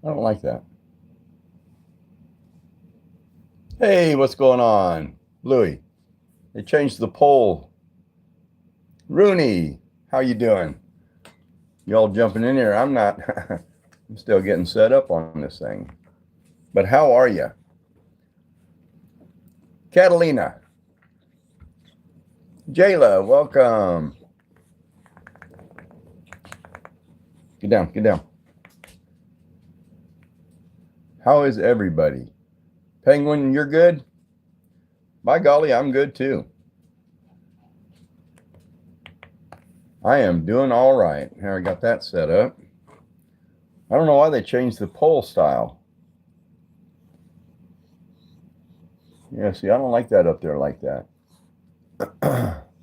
I don't like that. Hey, what's going on? Louis, they changed the poll. Rooney, how you doing? Y'all jumping in here. I'm not. I'm still getting set up on this thing. But how are you? Catalina. Jayla, welcome. Get down, get down. How is everybody? Penguin, you're good? By golly, I'm good too. I am doing all right. Here, I got that set up. I don't know why they changed the poll style. Yeah, see, I don't like that up there like that.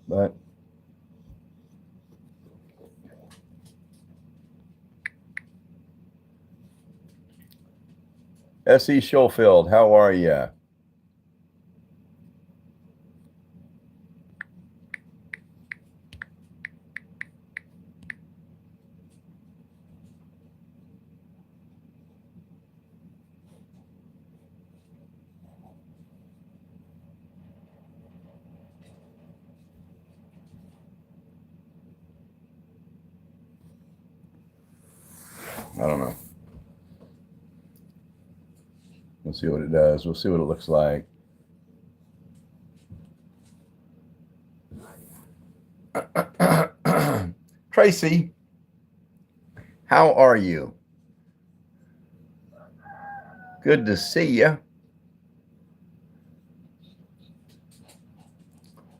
But S.E. Schofield, how are you? I don't know. We'll see what it does. We'll see what it looks like. Tracy, how are you? Good to see you.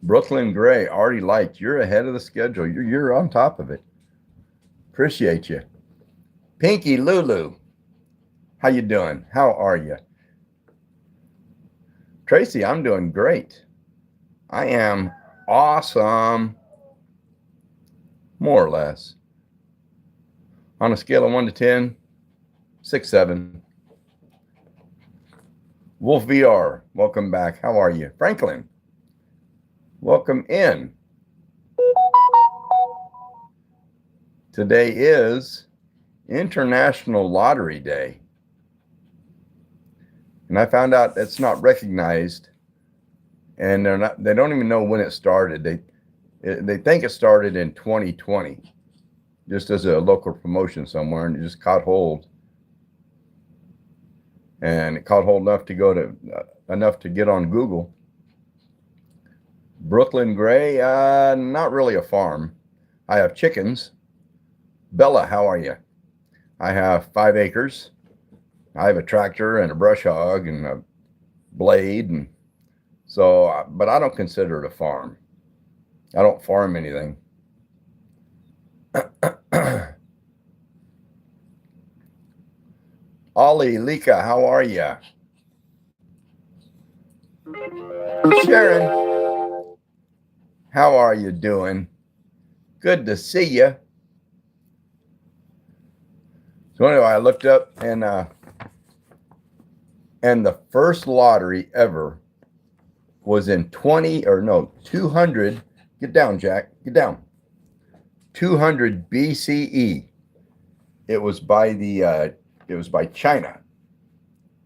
Brooklyn Gray, already liked. You're ahead of the schedule. You're on top of it. Appreciate you. Pinky Lulu, how you doing? How are you? Tracy, I'm doing great. I am awesome. More or less. On a scale of 1 to 10, 6, 7. Wolf VR, welcome back. How are you? Franklin, welcome in. Today is International Lottery Day. And I found out it's not recognized, and they don't even know when it started. They think it started in 2020, just as a local promotion somewhere, and it just caught hold. And it caught hold enough to get on Google. Brooklyn Gray, not really a farm. I have chickens. Bella, how are you? I have 5 acres. I have a tractor and a brush hog and a blade, and so, but I don't consider it a farm. I don't farm anything. Ollie, Lika, how are you? Sharon, how are you doing? Good to see you. So anyway, I looked up, and the first lottery ever was in 200. Get down, Jack. Get down. 200 BCE. It was by China,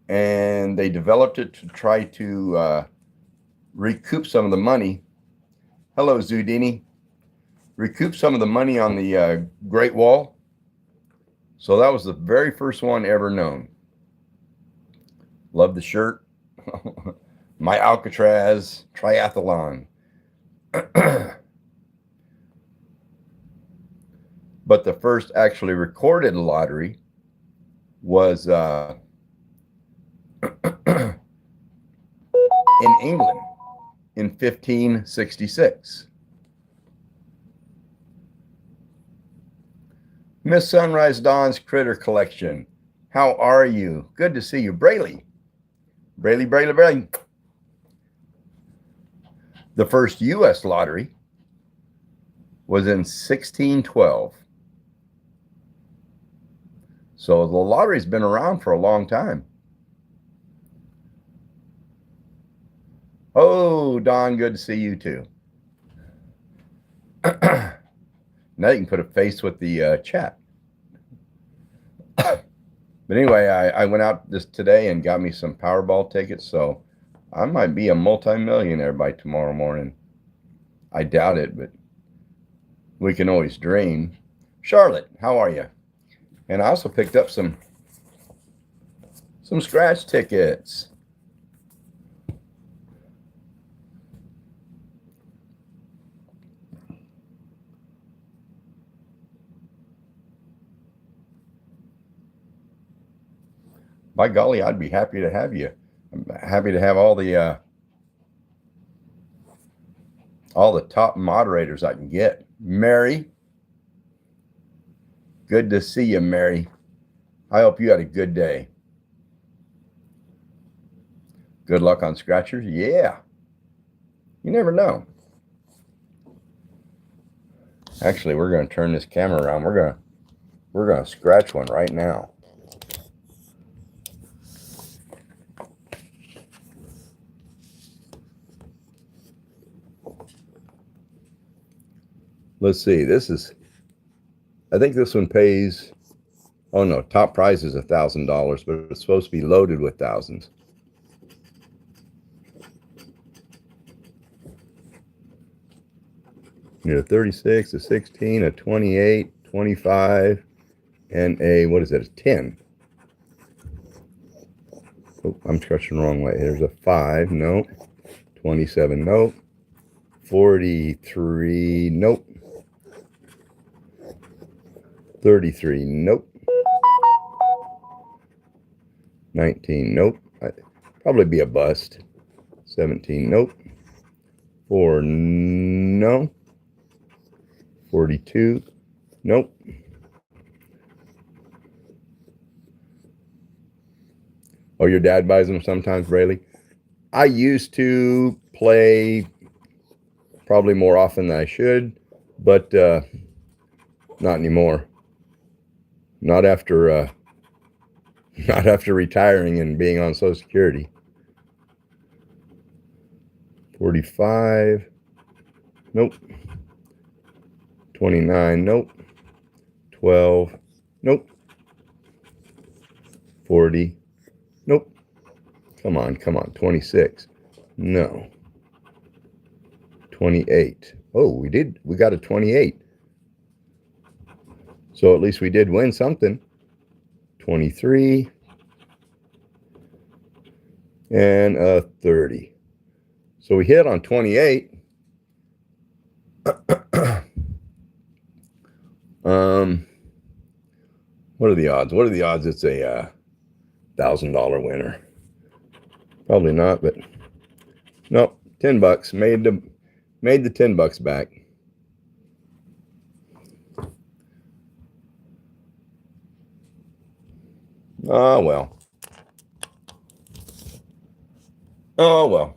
and they developed it to try to recoup some of the money. Hello, Zudini. Recoup some of the money on the Great Wall. So that was the very first one ever known. Love the shirt. My Alcatraz triathlon. But the first actually recorded lottery was in England in 1566. Miss Sunrise Dawn's Critter Collection, how are you? Good to see you. Brayley. Brayley. The first U.S. lottery was in 1612. So the lottery's been around for a long time. Oh, Don, good to see you too. Now you can put a face with the chat. But anyway, I went out this today and got me some Powerball tickets, so I might be a multimillionaire by tomorrow morning. I doubt it, but we can always dream. Charlotte, how are you? And I also picked up some scratch tickets. By golly, I'd be happy to have you. I'm happy to have all the top moderators I can get. Mary, good to see you, Mary. I hope you had a good day. Good luck on scratchers. Yeah, you never know. Actually, we're going to turn this camera around. We're going to scratch one right now. Let's see. I think this one pays. Oh no, top prize is $1,000, but it's supposed to be loaded with thousands. You know, 36, a 16, a 28, 25, and what is it, a 10. Oh, I'm scratching the wrong way. There's a 5, nope. 27, nope. 43, nope. 33, nope. 19, nope. Probably be a bust. 17, nope. 4, no. 42, nope. Oh, your dad buys them sometimes, Braylee? I used to play probably more often than I should, but not anymore. Not after retiring and being on Social Security. 45, nope. 29, nope. 12, nope. 40, nope. Come on. 26, no. 28. Oh, we got a 28. So at least we did win something. 23 and a 30. So we hit on 28. What are the odds? What are the odds it's a $1,000 winner? Probably not, but nope. $10 made the $10 back. Oh well. Oh well.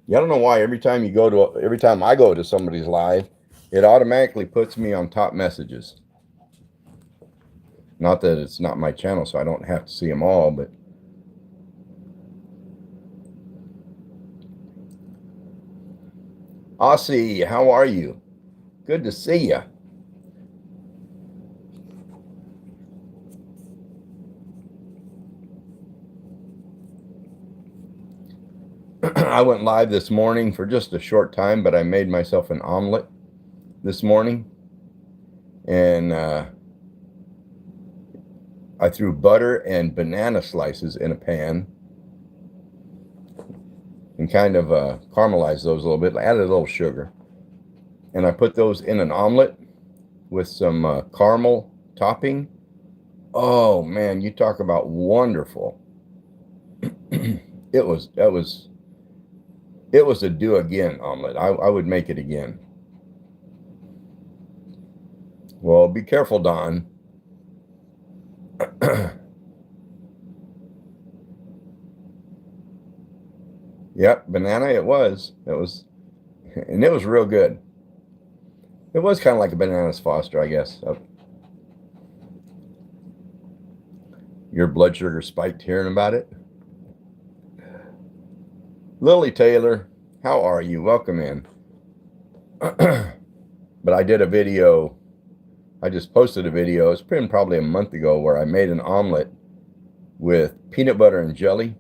Yeah, I don't know why every time I go to somebody's live, it automatically puts me on top messages. Not that it's not my channel, so I don't have to see them all, but Aussie, how are you? Good to see you. I went live this morning for just a short time, but I made myself an omelet this morning, and I threw butter and banana slices in a pan and kind of caramelized those a little bit, added a little sugar, and I put those in an omelet with some caramel topping. Oh man, you talk about wonderful. It was a do again omelet. I would make it again. Well, be careful, Don. Yep, banana it was. And it was real good. It was kind of like a bananas Foster, I guess. Your blood sugar spiked hearing about it. Lily Taylor, how are you? Welcome in. But I did a video. I just posted a video. It's been probably a month ago where I made an omelet with peanut butter and jelly.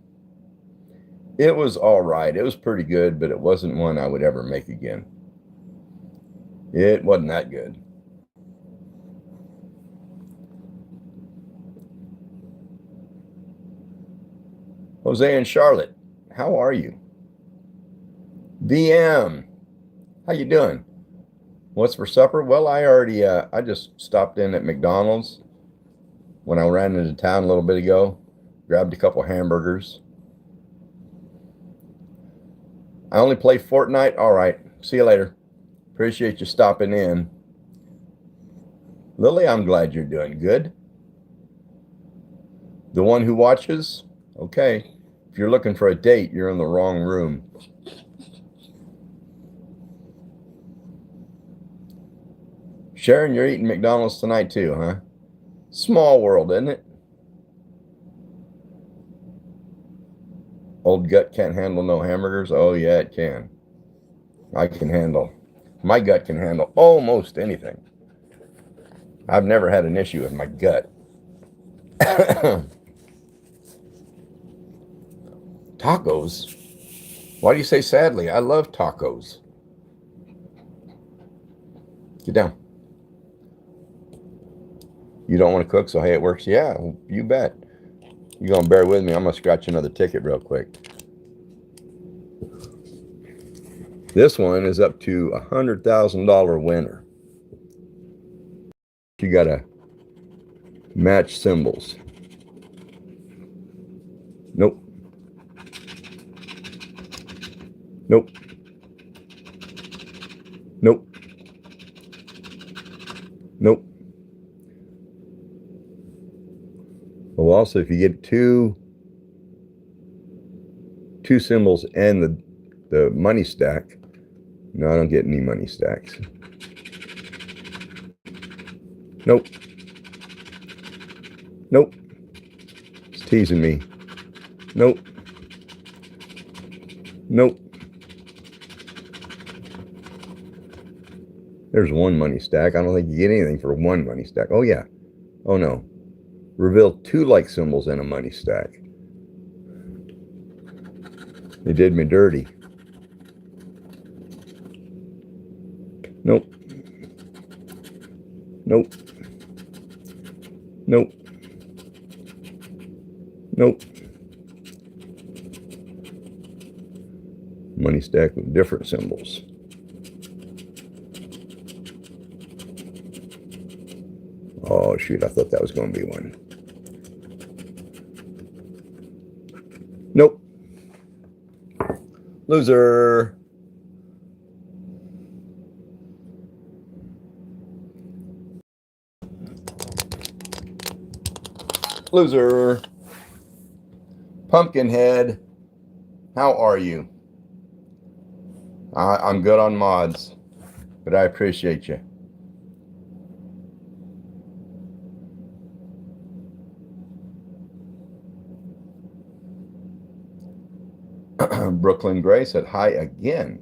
It was all right. It was pretty good, but it wasn't one I would ever make again. It wasn't that good. Jose and Charlotte, how are you? VM, how you doing? What's for supper? Well, I just stopped in at McDonald's when I ran into town a little bit ago, grabbed a couple hamburgers. I only play Fortnite. All right. See you later. Appreciate you stopping in. Lily, I'm glad you're doing good. The one who watches? Okay. If you're looking for a date, you're in the wrong room. Sharon, you're eating McDonald's tonight too, huh? Small world, isn't it? Old gut can't handle no hamburgers? Oh, yeah, it can. My gut can handle almost anything. I've never had an issue with my gut. Tacos? Why do you say sadly? I love tacos. Get down. You don't want to cook, so hey, it works? Yeah, you bet. You're going to bear with me. I'm going to scratch another ticket real quick. This one is up to $100,000 winner. You got to match symbols. Nope. Nope. Nope. Nope. Well, also, if you get two symbols and the money stack, no, I don't get any money stacks. Nope. Nope. It's teasing me. Nope. Nope. There's one money stack. I don't think you get anything for one money stack. Oh, yeah. Oh, no. Reveal two like symbols in a money stack. They did me dirty. Nope. Nope. Nope. Nope. Money stack with different symbols. Oh, shoot. I thought that was going to be one. Nope. Loser. Loser. Pumpkinhead, how are you? I'm good on mods, but I appreciate you. Brooklyn Gray said hi again.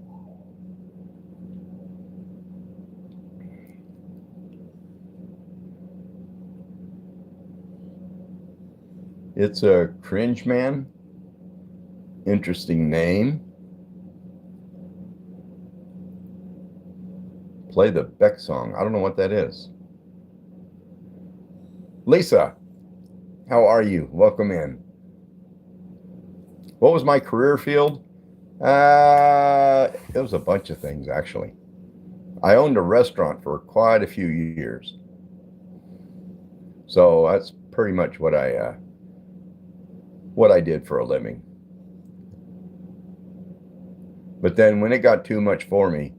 It's a cringe man. Interesting name. Play the Beck song. I don't know what that is. Lisa, how are you? Welcome in. What was my career field? It was a bunch of things, actually. I owned a restaurant for quite a few years. So that's pretty much what I did for a living. But then when it got too much for me,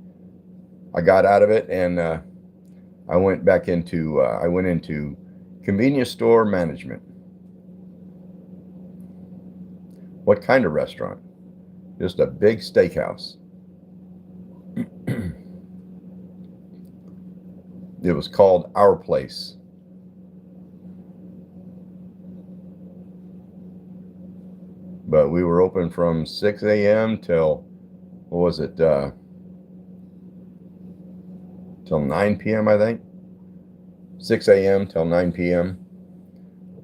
I got out of it and I went into convenience store management. What kind of restaurant? Just a big steakhouse. It was called Our Place. But we were open from 6 a.m. till, what was it? till 9 p.m., I think. 6 a.m. till 9 p.m.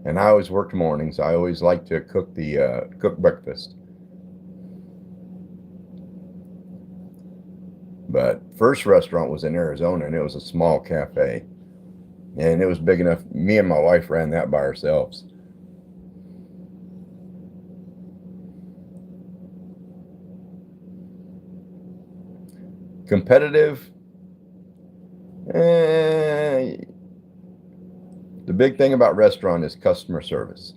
And I always worked mornings. I always liked to cook breakfast. But first restaurant was in Arizona, and it was a small cafe. And it was big enough. Me and my wife ran that by ourselves. Competitive. The big thing about restaurant is customer service.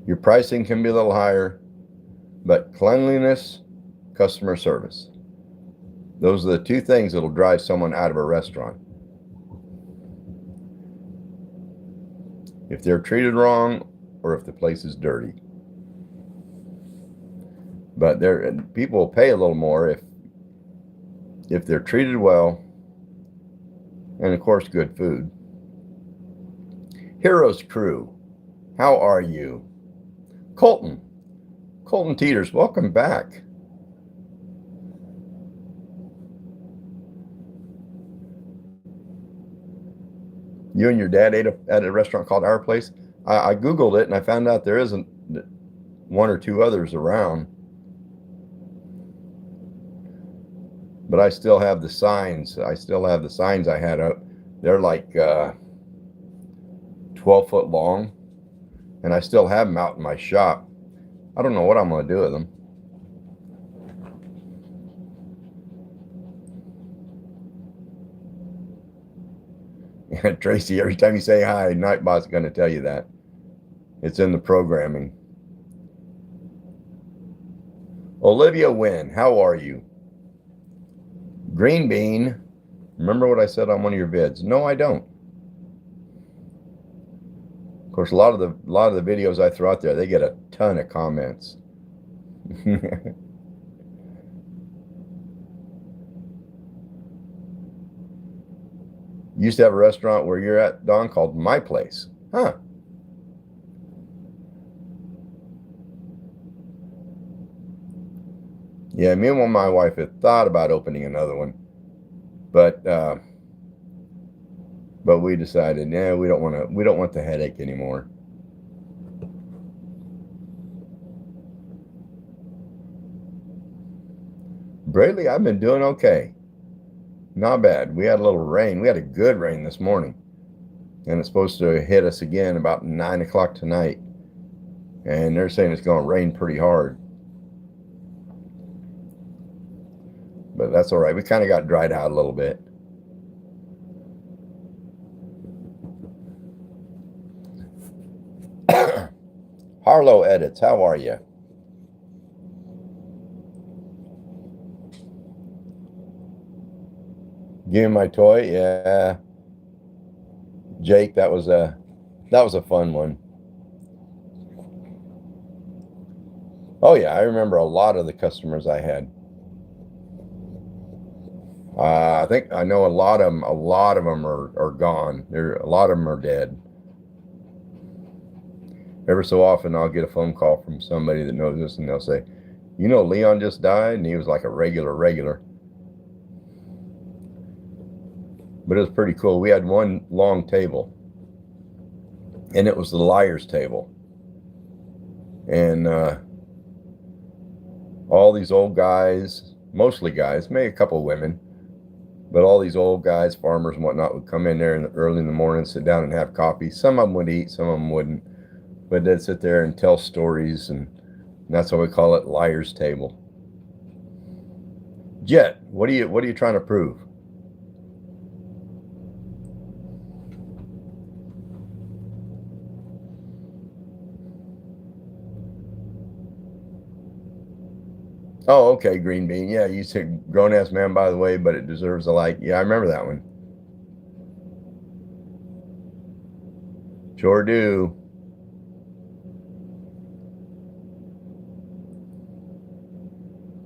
Your pricing can be a little higher, but cleanliness, customer service. Those are the two things that'll drive someone out of a restaurant. If they're treated wrong or if the place is dirty. But people will pay a little more if they're treated well, and of course, good food. Heroes Crew, how are you? Colton Teeters, welcome back. You and your dad ate at a restaurant called Our Place. I Googled it and I found out there isn't one or two others around. But I still have the signs. I had up. They're like 12 foot long. And I still have them out in my shop. I don't know what I'm going to do with them. Tracy, every time you say hi, Nightbot's going to tell you that. It's in the programming. Olivia Wynn, how are you? Green Bean, remember what I said on one of your vids? No, I don't. Of course, a lot of the videos I throw out there, they get a ton of comments. Used to have a restaurant where you're at, Don, called My Place. Huh. Yeah, me and my wife had thought about opening another one, but we decided, nah, we don't want the headache anymore. Braley, I've been doing okay. Not bad. We had a little rain. We had a good rain this morning, and it's supposed to hit us again about 9 o'clock tonight. And they're saying it's going to rain pretty hard. But that's all right. We kind of got dried out a little bit. Harlow Edits, how are you? Give me my toy, yeah. Jake, that was a fun one. Oh yeah, I remember a lot of the customers I had. I think I know a lot of them. A lot of them are gone. A lot of them are dead. Every so often, I'll get a phone call from somebody that knows this, and they'll say, "You know, Leon just died, and he was like a regular." But it was pretty cool. We had one long table, and it was the liar's table, and all these old guys, mostly guys, maybe a couple of women. But all these old guys, farmers and whatnot, would come in there early in the morning, sit down and have coffee. Some of them would eat, some of them wouldn't. But they'd sit there and tell stories, and that's why we call it Liar's Table. Jet, what are you trying to prove? Oh, okay, Green Bean. Yeah, you said grown-ass man, by the way, but it deserves a like. Yeah, I remember that one. Sure do.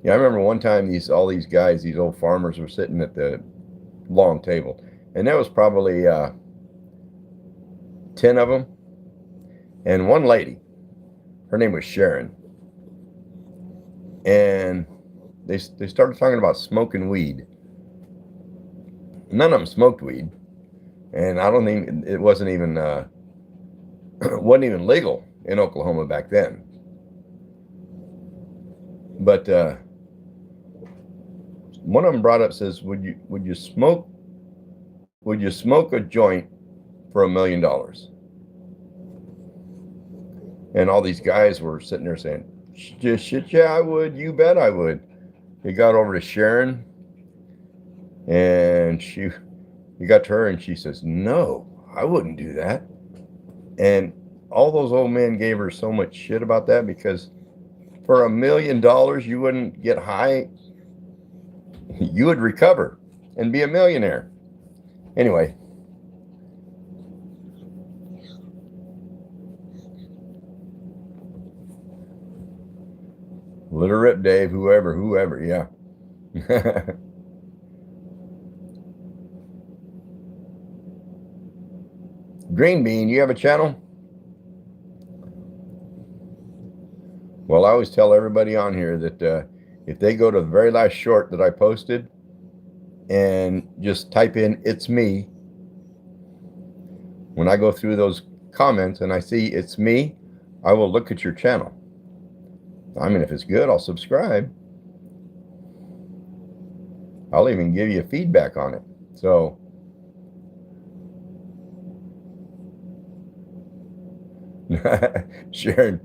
Yeah, I remember one time all these guys, these old farmers, were sitting at the long table, and there was probably 10 of them, and one lady, her name was Sharon, and they started talking about smoking weed, None of them smoked weed, and I don't think it wasn't even wasn't even legal in Oklahoma back then. But one of them brought up, says, would you smoke a joint for $1 million? And all these guys were sitting there saying, shit, yeah, I would. You bet I would. He got over to Sharon, and he got to her, and she says, no, I wouldn't do that. And all those old men gave her so much shit about that, because for $1 million, you wouldn't get high. You would recover and be a millionaire. Anyway. Let her rip, Dave. Whoever, yeah. Green Bean, you have a channel? Well, I always tell everybody on here that if they go to the very last short that I posted and just type in "it's me," when I go through those comments and I see "it's me," I will look at your channel. I mean, if it's good, I'll subscribe. I'll even give you feedback on it. So Sharon,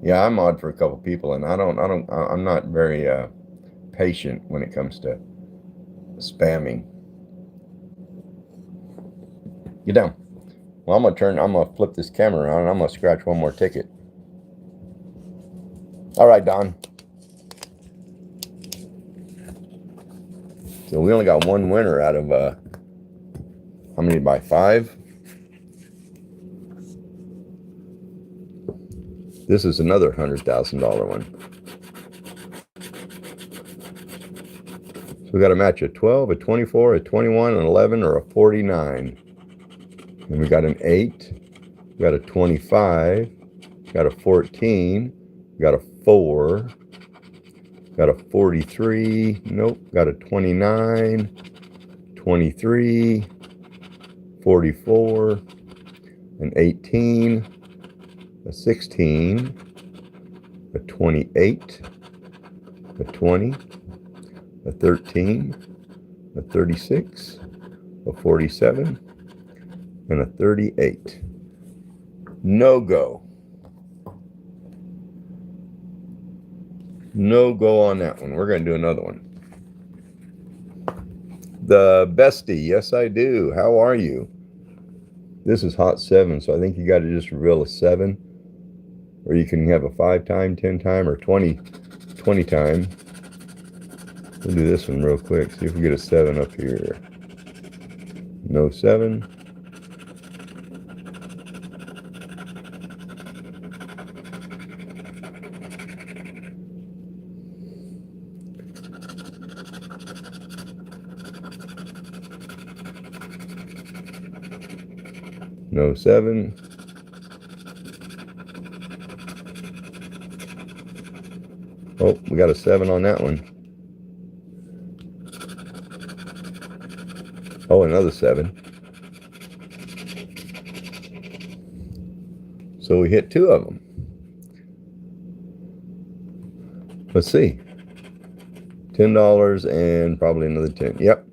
yeah, I'm odd for a couple people, and I'm not very patient when it comes to spamming. Get down. Well, I'm gonna flip this camera around, and I'm gonna scratch one more ticket. All right, Don. So we only got one winner out of how many by 5? This is another $100,000 one. So we got to match a 12, a 24, a 21, an 11, or a 49. And we got an 8, we got a 25, got a 14, got a 4, got a 43, nope, got a 29, 23, 44, an 18, a 16, a 28, a 20, a 13, a 36, a 47, and a 38. No go. No go on that one. We're going to do another one. The bestie. Yes, I do. How are you? This is hot 7, so I think you got to just reveal a 7. Or you can have a 5 time, 10 time, or 20 time. We'll do this one real quick. See if we get a 7 up here. No 7. No 7. Oh, we got a 7 on that one. Oh, another 7. So we hit 2 of them. Let's see. $10 and probably another 10. Yep.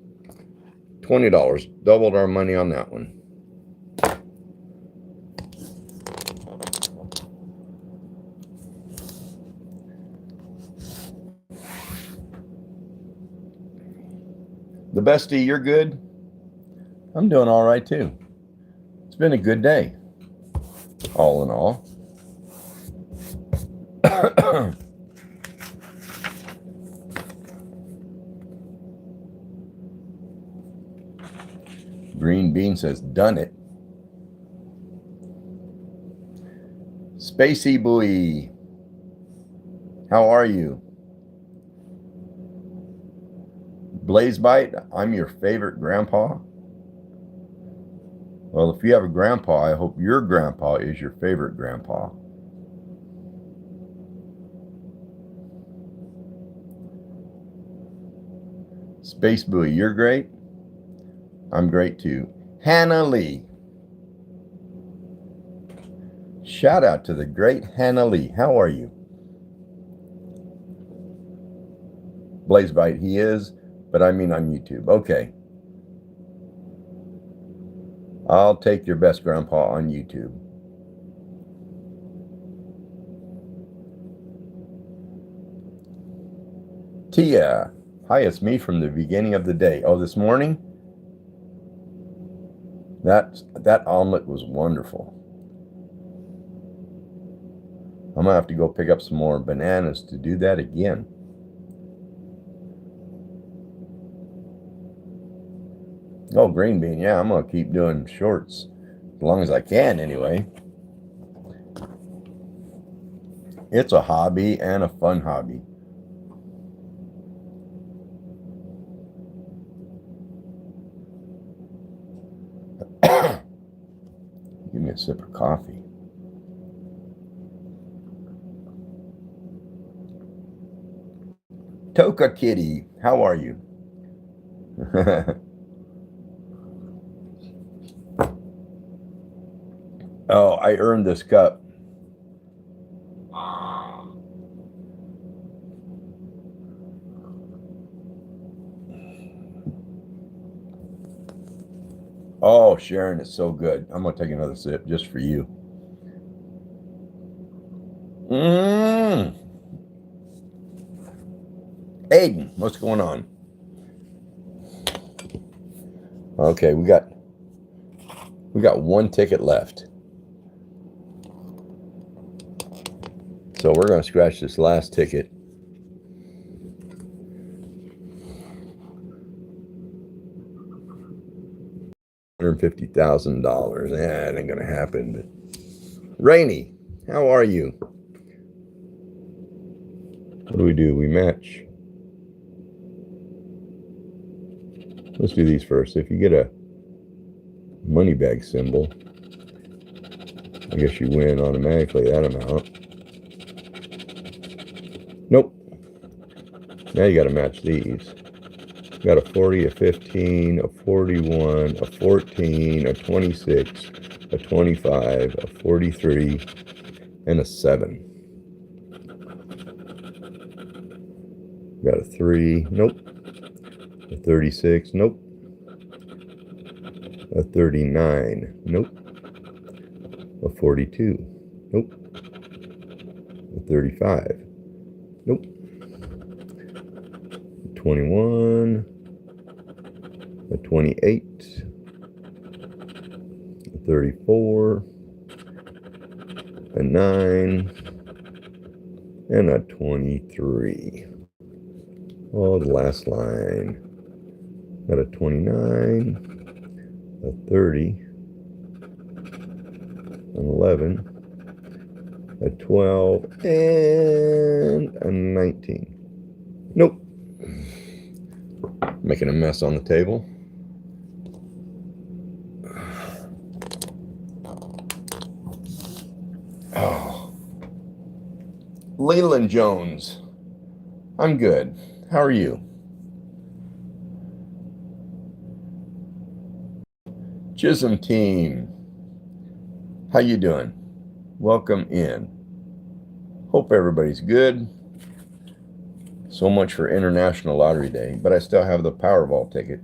$20. Doubled our money on that one. The bestie, you're good? I'm doing all right too. It's been a good day, all in all. Green Bean says, done it. Spacey Boy, how are you? Blazebite, I'm your favorite grandpa. Well, if you have a grandpa, I hope your grandpa is your favorite grandpa. Space Buoy, you're great. I'm great too. Hannah Lee. Shout out to the great Hannah Lee. How are you? Blazebite, he is, but I mean on YouTube. Okay. I'll take your best grandpa on YouTube. Tia. Hi, it's me from the beginning of the day. Oh, this morning? That omelet was wonderful. I'm gonna have to go pick up some more bananas to do that again. Oh, green bean. Yeah, I'm gonna keep doing shorts as long as I can anyway. It's a hobby and a fun hobby. Give me a sip of coffee. Toka Kitty, how are you? Oh, I earned this cup. Oh, Sharon, it's so good. I'm going to take another sip just for you. Aiden, what's going on? Okay, we got one ticket left. So we're going to scratch this last ticket. $150,000. Yeah, it ain't gonna happen. But Rainy, how are you? What do? We match. Let's do these first. If you get a money bag symbol, I guess you win automatically that amount. Nope. Now you got to match these. You got a 40, a 15, a 41, a 14, a 26, a 25, a 43, and a 7. Got a 3. Nope. A 36. Nope. A 39. Nope. A 42. Nope. A 35. Nope. A 21. A 28. A 34. A 9. And a 23. Oh, the last line. Got a 29, a 30, an 11, a 12, and a 19. Nope. Making a mess on the table. Oh. Leland Jones. I'm good. How are you? Chisholm team. How you doing? Welcome in. Hope everybody's good. So much for International Lottery Day, but I still have the Powerball ticket.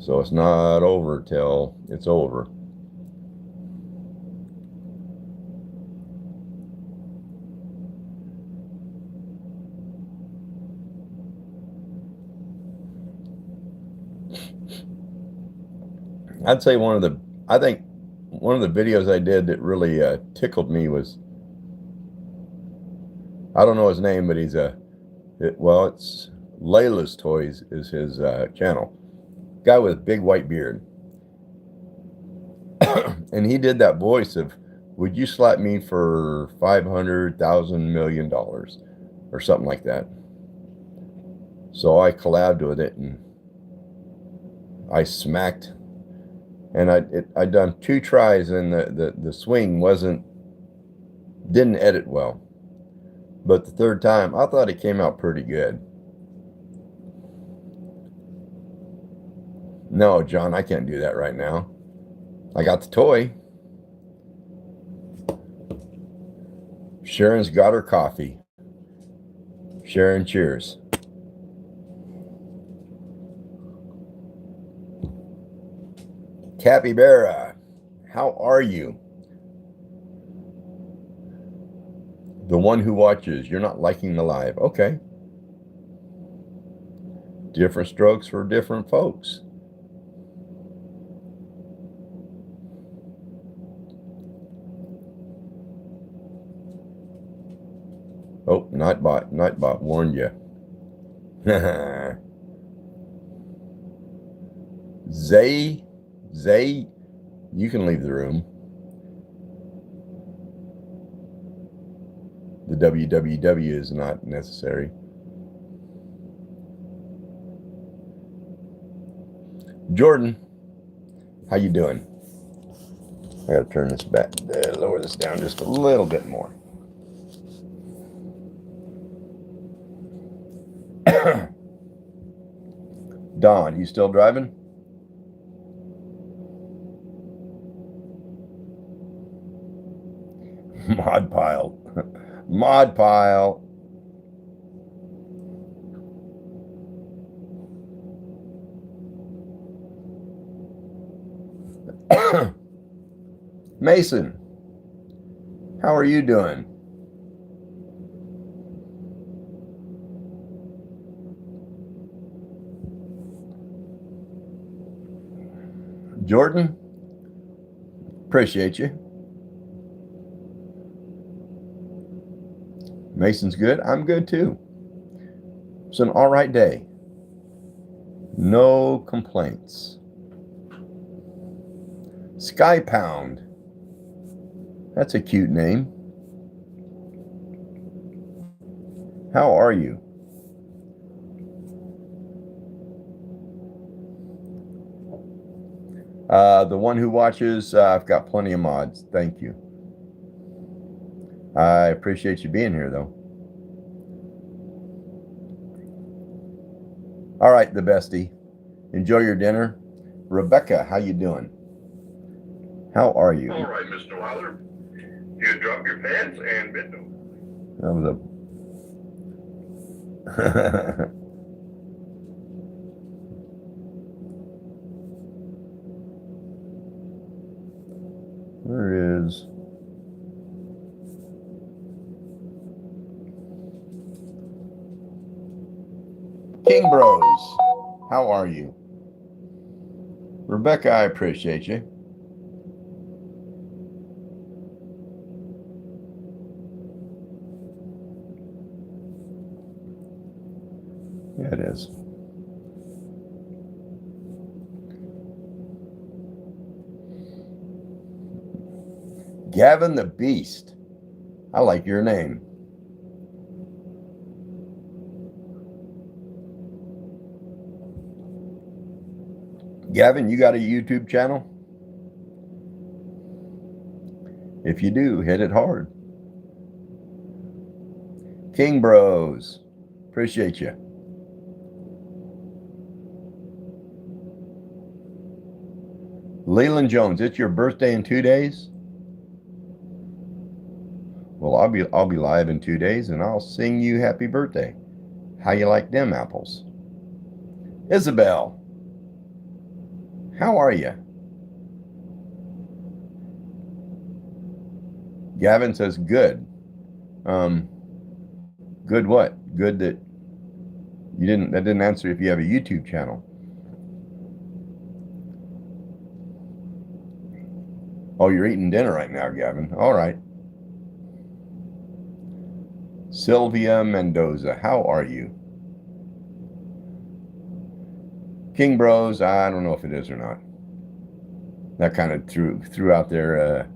So it's not over till it's over. I'd say I think one of the videos I did that really tickled me was, I don't know his name, but it's Layla's Toys is his channel. Guy with a big white beard. And he did that voice of, would you slap me for $500,000 million or something like that. So I collabed with it and I smacked. And I'd done 2 tries, and the swing didn't edit well. But the third time, I thought it came out pretty good. No, John, I can't do that right now. I got the toy. Sharon's got her coffee. Sharon, cheers. Capybara, how are you? The one who watches. You're not liking the live. Okay. Different strokes for different folks. Oh, Nightbot. Nightbot warned you. Zay, you can leave the room. The www is not necessary. Jordan, how you doing? I gotta turn this back, lower this down just a little bit more. Don, you still driving? Mod pile. Mod pile. Mason, how are you doing? Jordan, appreciate you. Mason's good. I'm good too. It's an all right day. No complaints. Sky Pound. That's a cute name. How are you? The one who watches, I've got plenty of mods. Thank you. I appreciate you being here, though. All right, the bestie. Enjoy your dinner. Rebecca, how you doing? How are you? All right, Mr. Lowther. You drop your pants and bend them. That was a... Where is... King Bros, how are you? Rebecca, I appreciate you. Yeah, it is. Gavin the Beast. I like your name. Gavin, you got a YouTube channel? If you do, hit it hard. King Bros, appreciate you. Leland Jones, it's your birthday in 2 days? Well, I'll be live in 2 days and I'll sing you happy birthday. How you like them apples? Isabel, how are you? Gavin says good. Good what? Good that that didn't answer if you have a YouTube channel. Oh, you're eating dinner right now, Gavin. All right. Sylvia Mendoza, how are you? King Bros, I don't know if it is or not. That kind of threw out there.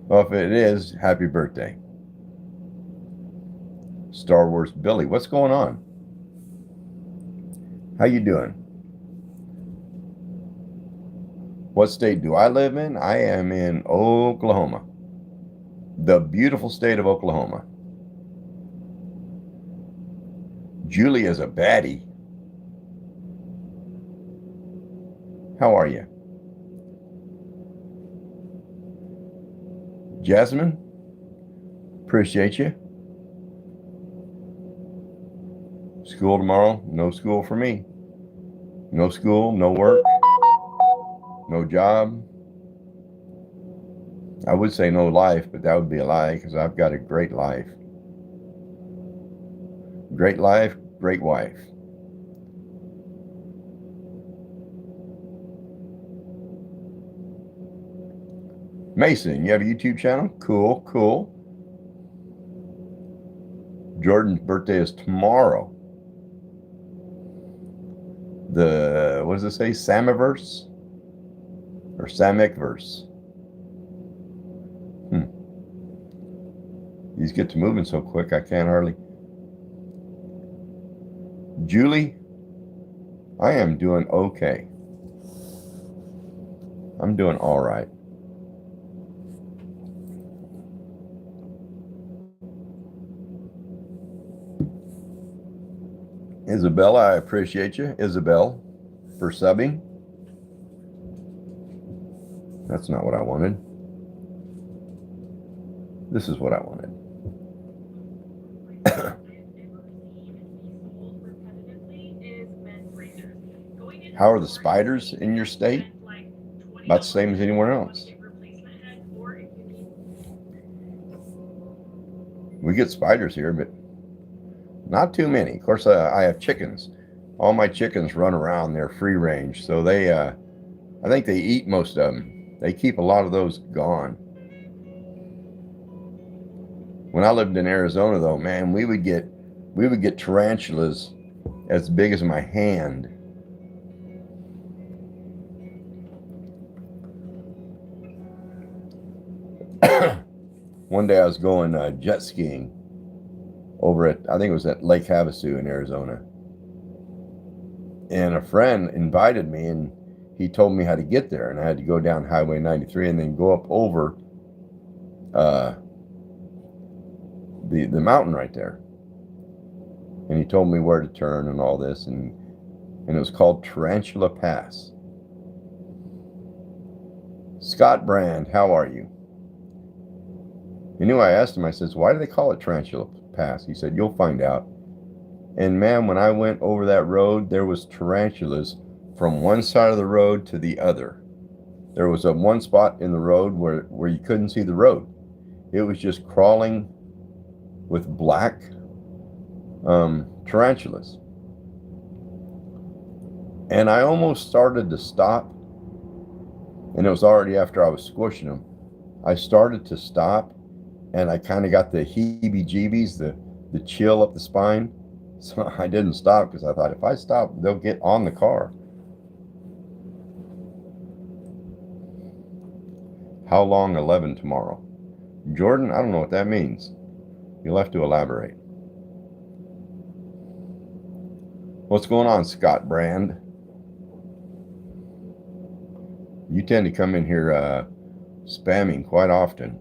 Well, if it is, happy birthday. Star Wars Billy, what's going on? How you doing? What state do I live in? I am in Oklahoma. The beautiful state of Oklahoma. Julie is a baddie. How are you? Jasmine, appreciate you. School tomorrow? No school for me. No school, no work, no job. I would say no life, but that would be a lie because I've got a great life. Great life, great wife. Mason, you have a YouTube channel? Cool, cool. Jordan's birthday is tomorrow. What does it say? Samiverse? Or Samicverse? These get to moving so quick, I can't hardly. Julie, I am doing okay. I'm doing all right. Isabella, I appreciate you, Isabel, for subbing. That's not what I wanted. This is what I wanted. How are the spiders in your state? About the same as anywhere else. We get spiders here, but not too many. Of course, I have chickens. All my chickens run around. They're free range, so they, I think they eat most of them. They keep a lot of those gone. When I lived in Arizona, though, man, we would get tarantulas as big as my hand. One day I was going jet skiing over at, I think it was at Lake Havasu in Arizona. And a friend invited me and he told me how to get there. And I had to go down Highway 93 and then go up over the mountain right there. And he told me where to turn and all this. And it was called Tarantula Pass. Scott Brand, how are you? You knew I asked him, I says, why do they call it Tarantula Pass? He said, you'll find out. And man, when I went over that road, there was tarantulas from one side of the road to the other. There was a one spot in the road where you couldn't see the road. It was just crawling with black tarantulas. And I almost started to stop, and it was already after I was squishing them. I started to stop, and I kind of got the heebie-jeebies, the chill up the spine. So I didn't stop because I thought if I stop, they'll get on the car. How long 11 tomorrow? Jordan, I don't know what that means. You'll have to elaborate. What's going on, Scott Brand? You tend to come in here spamming quite often.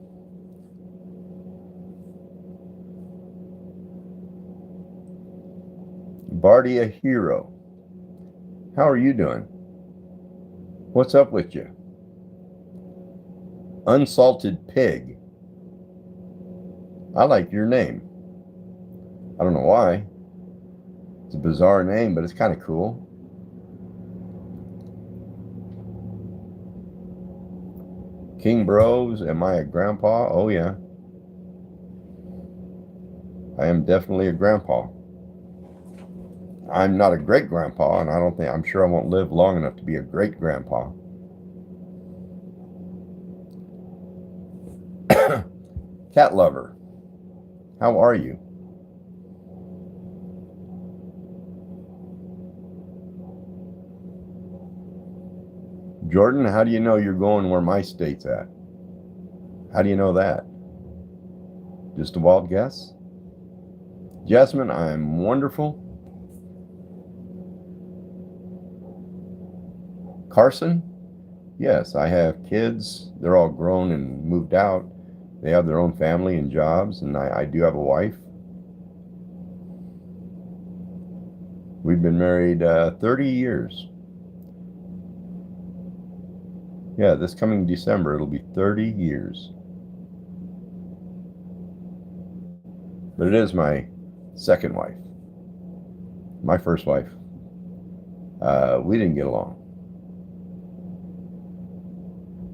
Bardia Hero, how are you doing? What's up with you? Unsalted Pig. I like your name. I don't know why. It's a bizarre name, but it's kind of cool. King Bros, am I a grandpa? Oh yeah. I am definitely a grandpa. I'm not a great grandpa, and I'm sure I won't live long enough to be a great grandpa. Cat lover, how are you? Jordan, how do you know you're going where my state's at? How do you know that? Just a wild guess? Jasmine, I'm wonderful. Carson, yes, I have kids. They're all grown and moved out. They have their own family and jobs, and I do have a wife. We've been married 30 years. Yeah, this coming December, it'll be 30 years. But it is my second wife. My first wife, we didn't get along.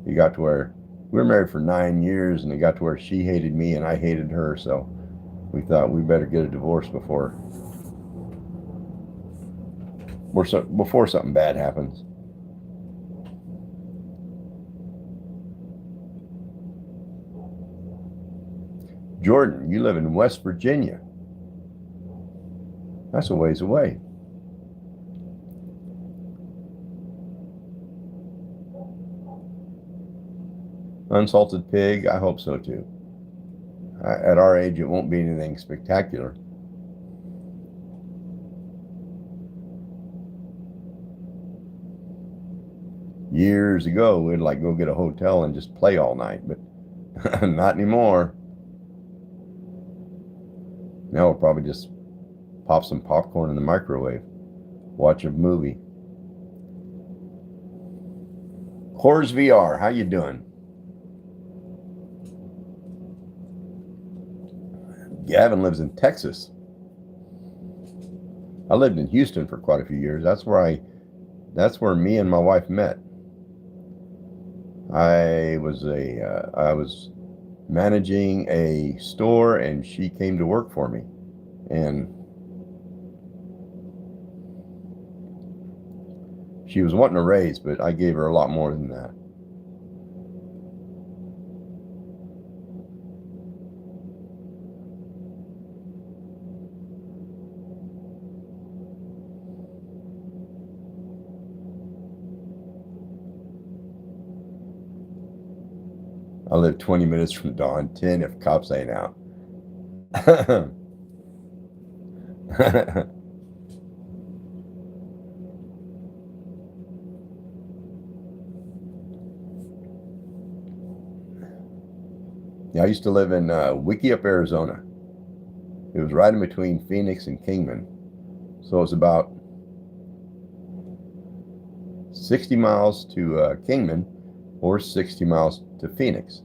It got to where we were married for 9 years, and it got to where she hated me and I hated her. So we thought we better get a divorce before something bad happens. Jordan, you live in West Virginia. That's a ways away. Unsalted pig, I hope so too. At our age, it won't be anything spectacular. Years ago, we'd like go get a hotel and just play all night, but not anymore. Now we'll probably just pop some popcorn in the microwave, watch a movie. Coors VR, how you doing? Gavin lives in Texas. I lived in Houston for quite a few years. That's where me and my wife met. I was managing a store, and she came to work for me, and she was wanting a raise, but I gave her a lot more than that. I live 20 minutes from dawn, 10 if cops ain't out. Yeah, I used to live in Wickiup, Arizona. It was right in between Phoenix and Kingman. So it was about 60 miles to Kingman or 60 miles to Phoenix.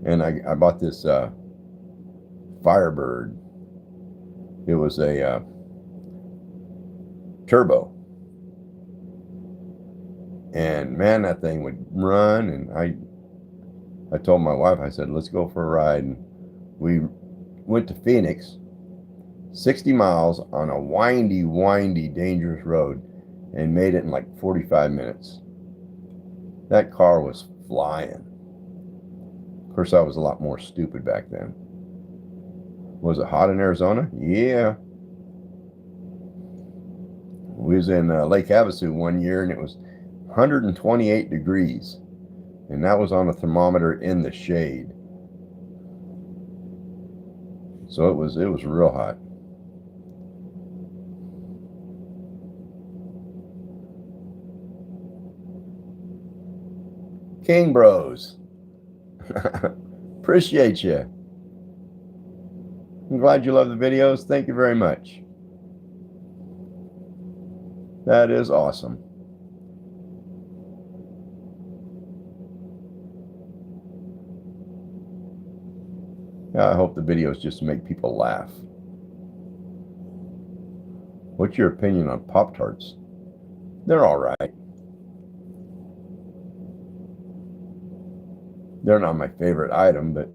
And I bought this Firebird. It was a turbo. And man, that thing would run. And I told my wife, I said, let's go for a ride. And we went to Phoenix, 60 miles on a windy, dangerous road, and made it in like 45 minutes. That car was flying. Of course, I was a lot more stupid back then. Was it hot in Arizona? Yeah. We was in Lake Havasu one year, and it was 128 degrees, and that was on a thermometer in the shade. So it was real hot. King Bros. Appreciate you. I'm glad you love the videos. Thank you very much. That is awesome. Yeah, I hope the videos just make people laugh. What's your opinion on Pop-Tarts? They're all right. They're not my favorite item, but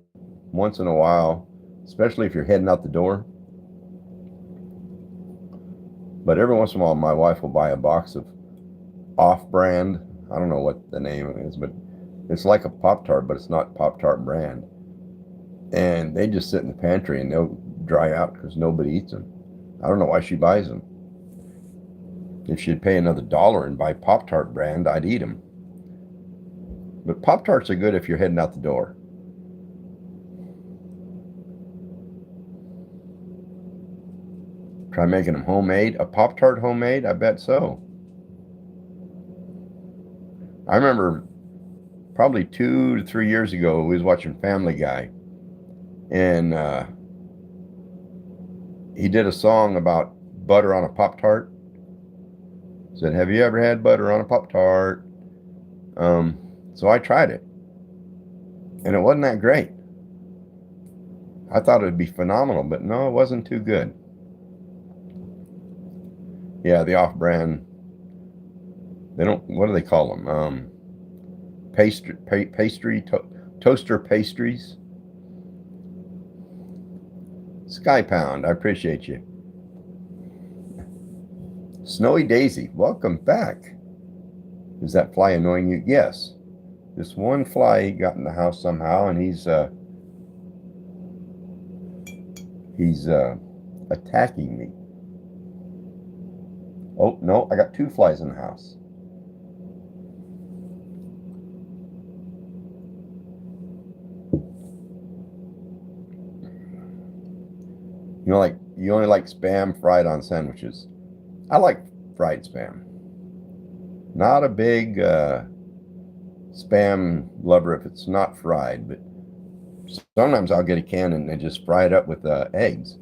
once in a while, especially if you're heading out the door. But every once in a while, my wife will buy a box of off-brand. I don't know what the name is, but it's like a Pop-Tart, but it's not Pop-Tart brand. And they just sit in the pantry and they'll dry out because nobody eats them. I don't know why she buys them. If she'd pay another $1 and buy Pop-Tart brand, I'd eat them. But Pop-Tarts are good if you're heading out the door. Try making them homemade. A Pop-Tart homemade? I bet so. I remember probably 2 to 3 years ago, we was watching Family Guy. And he did a song about butter on a Pop-Tart. Said, have you ever had butter on a Pop-Tart? So I tried it, and it wasn't that great. I thought it would be phenomenal, but no, it wasn't too good. Yeah, the off-brand, they don't, what do they call them? Toaster pastries. Sky Pound, I appreciate you. Snowy Daisy, welcome back. Is that fly annoying you? Yes. This one fly got in the house somehow, and he's attacking me. Oh, no, I got 2 flies in the house. You know, like, you only like Spam fried on sandwiches. I like fried Spam. Not a big Spam lover if it's not fried, but sometimes I'll get a can and just fry it up with eggs.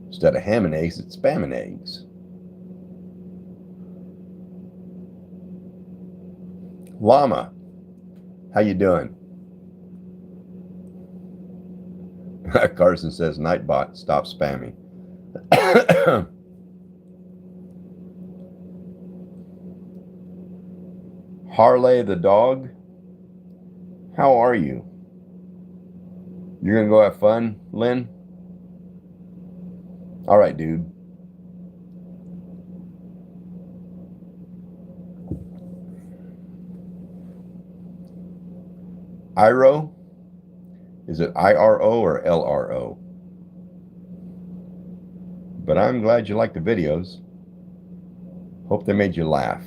Instead of ham and eggs, it's Spam and eggs. Llama, how you doing? Carson says, Nightbot, stop spamming. Harley the dog, how are you? You're going to go have fun, Lynn? All right, dude. Iro? Is it IRO or LRO? But I'm glad you like the videos. Hope they made you laugh.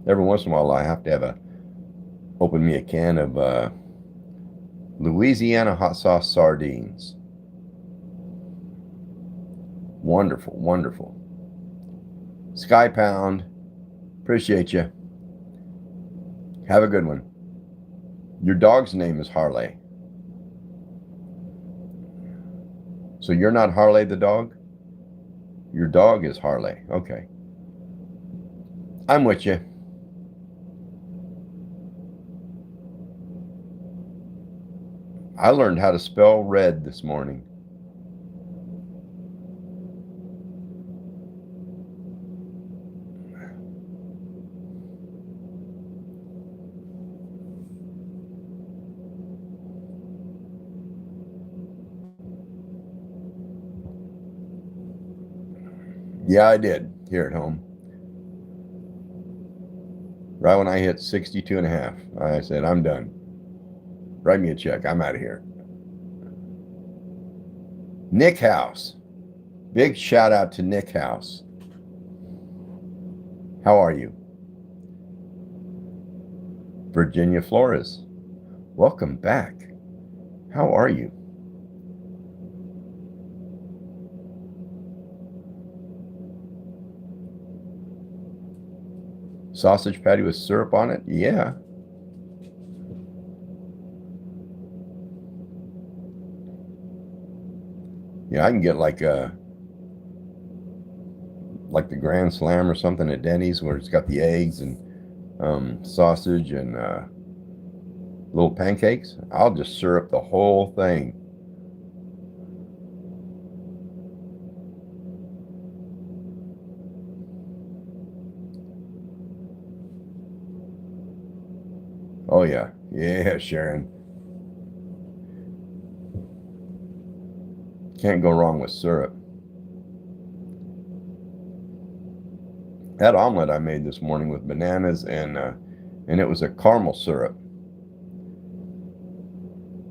Every once in a while, I have to have open me a can of Louisiana hot sauce sardines. Wonderful, wonderful. Sky Pound, appreciate you. Have a good one. Your dog's name is Harley. So you're not Harley the dog? Your dog is Harley. Okay. I'm with you. I learned how to spell red this morning. Yeah, I did here at home. Right when I hit 62 and a half, I said, I'm done. Write me a check. I'm out of here. Nick House. Big shout out to Nick House. How are you? Virginia Flores. Welcome back. How are you? Sausage patty with syrup on it? Yeah. Yeah, I can get like the Grand Slam or something at Denny's where it's got the eggs and sausage and little pancakes. I'll just syrup the whole thing. Oh yeah. Yeah, Sharon. Can't go wrong with syrup. That omelet I made this morning with bananas and it was a caramel syrup.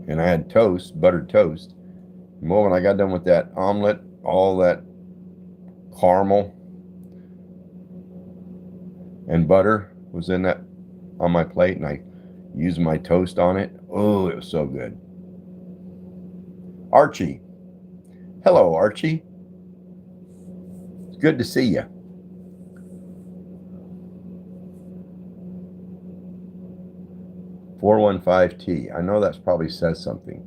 And I had toast, buttered toast. Well, when I got done with that omelet, all that caramel and butter was in that on my plate, and I used my toast on it. Oh, it was so good. Archie. Hello, Archie. It's good to see you. 415T. I know that's probably says something.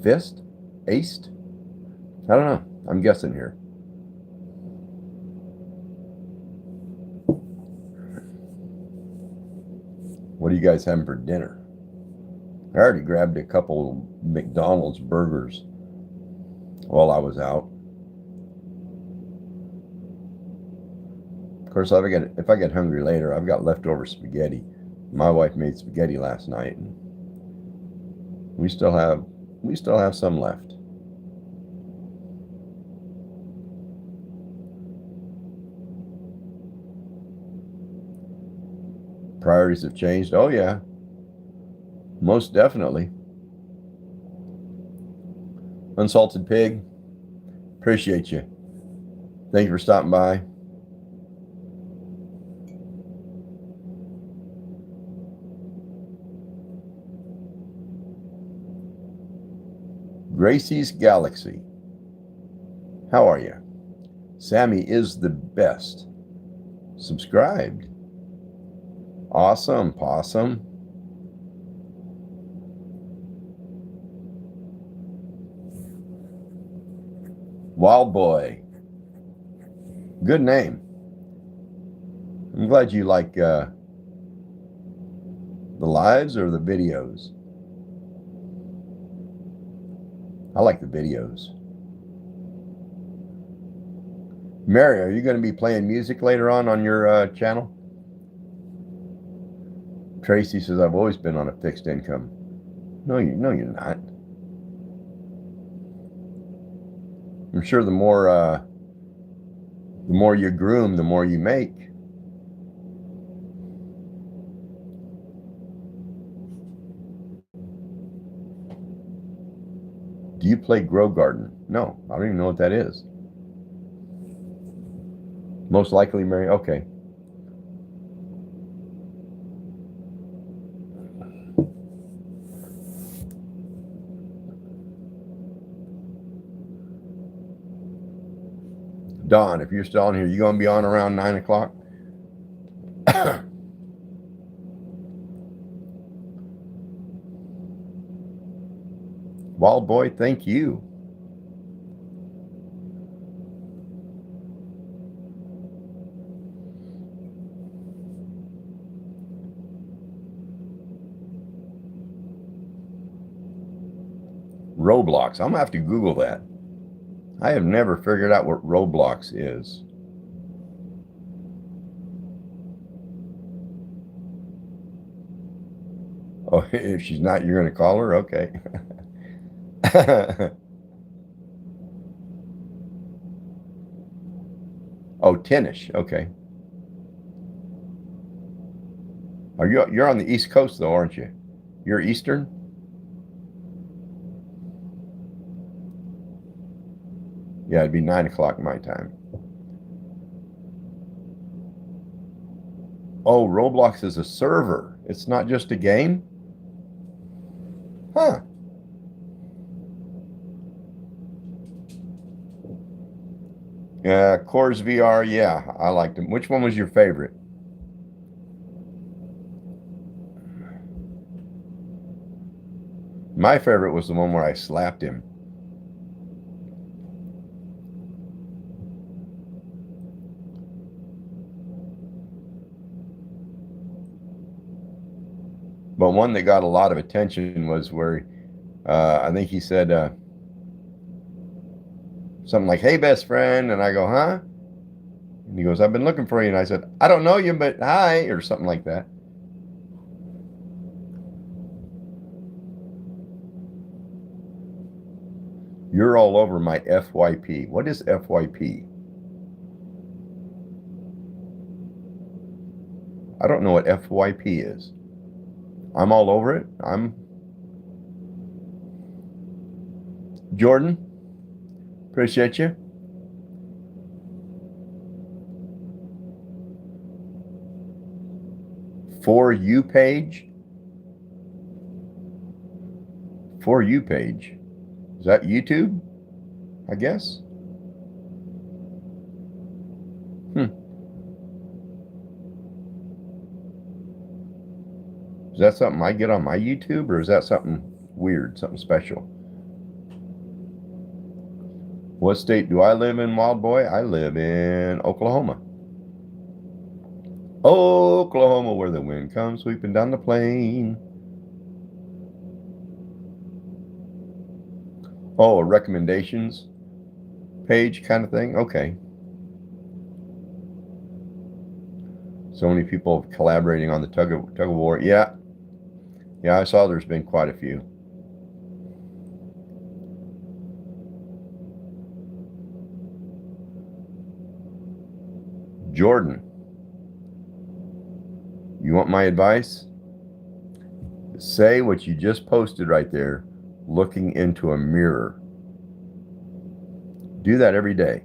Fist? Aced? I don't know. I'm guessing here. What are you guys having for dinner? I already grabbed a couple McDonald's burgers while I was out. Of course, if I get hungry later, I've got leftover spaghetti. My wife made spaghetti last night, and we still have some left. Priorities have changed. Oh yeah, most definitely. Unsalted Pig, appreciate you. Thank you for stopping by. Gracie's Galaxy, how are you? Sammy is the best. Subscribed. Awesome, possum. Wild Boy. Good name. I'm glad you like the lives or the videos. I like the videos. Mary, are you going to be playing music later on your channel? Tracy says, I've always been on a fixed income. No, you're not. I'm sure the more you groom, the more you make. Do you play Grow Garden? No, I don't even know what that is. Most likely, Mary. Okay. Don, if you're still on here, you going to be on around 9 o'clock? Wild Boy, thank you. Roblox. I'm going to have to Google that. I have never figured out what Roblox is. Oh, if she's not, you're going to call her? Okay. Oh, Tennish. Okay. You're on the East Coast though, aren't you? You're Eastern? Yeah, it'd be 9 o'clock my time. Oh, Roblox is a server. It's not just a game? Huh. Yeah, Coors VR, yeah, I liked them. Which one was your favorite? My favorite was the one where I slapped him. But one that got a lot of attention was where I think he said something like, hey, best friend. And I go, huh? And he goes, I've been looking for you. And I said, I don't know you, but hi, or something like that. You're all over my FYP. What is FYP? I don't know what FYP is. I'm all over it. I'm Jordan. Appreciate you. For You page. For You page. Is that YouTube? I guess. Is that something I get on my YouTube, or is that something weird, something special? What state do I live in, Wild Boy? I live in Oklahoma. Oklahoma, where the wind comes sweeping down the plain. Oh, a recommendations page kind of thing? Okay. So many people collaborating on the tug of war. Yeah. Yeah, I saw there's been quite a few. Jordan, you want my advice? Say what you just posted right there, looking into a mirror. Do that every day.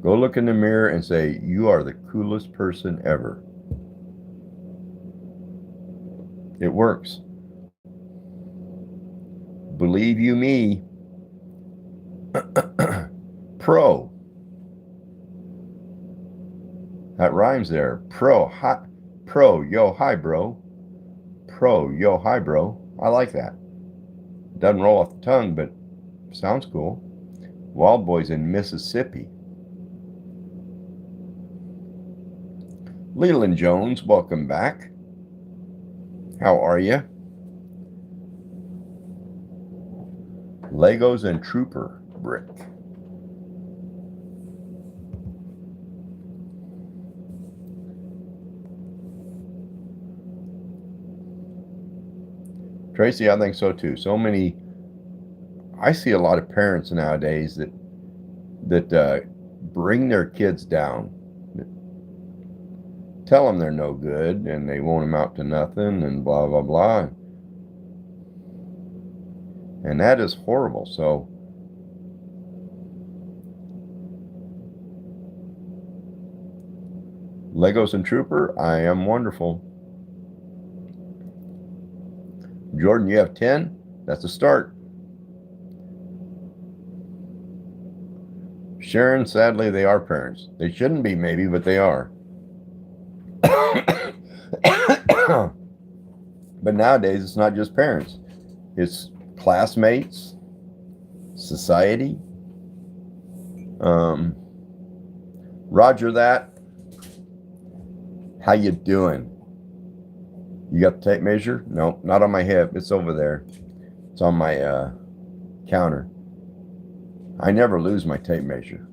Go look in the mirror and say, you are the coolest person ever. It works. Believe you me. Pro. That rhymes there. Pro. Hi, pro. Yo, hi, bro. Pro. Yo, hi, bro. I like that. Doesn't roll off the tongue, but sounds cool. Wild Boy's in Mississippi. Leland Jones, welcome back. How are you? Legos and Trooper brick. Tracy, I think so too. So many. I see a lot of parents nowadays that bring their kids down, tell them they're no good, and they won't amount to nothing, and blah blah blah. And that is horrible. So Legos and Trooper, I am wonderful. Jordan, you have 10? That's a start. Sharon, sadly, they are parents. They shouldn't be, maybe, but they are. But nowadays, it's not just parents. It's classmates, society. Roger that. How you doing? You got the tape measure? No, not on my hip. It's over there. It's on my counter. I never lose my tape measure.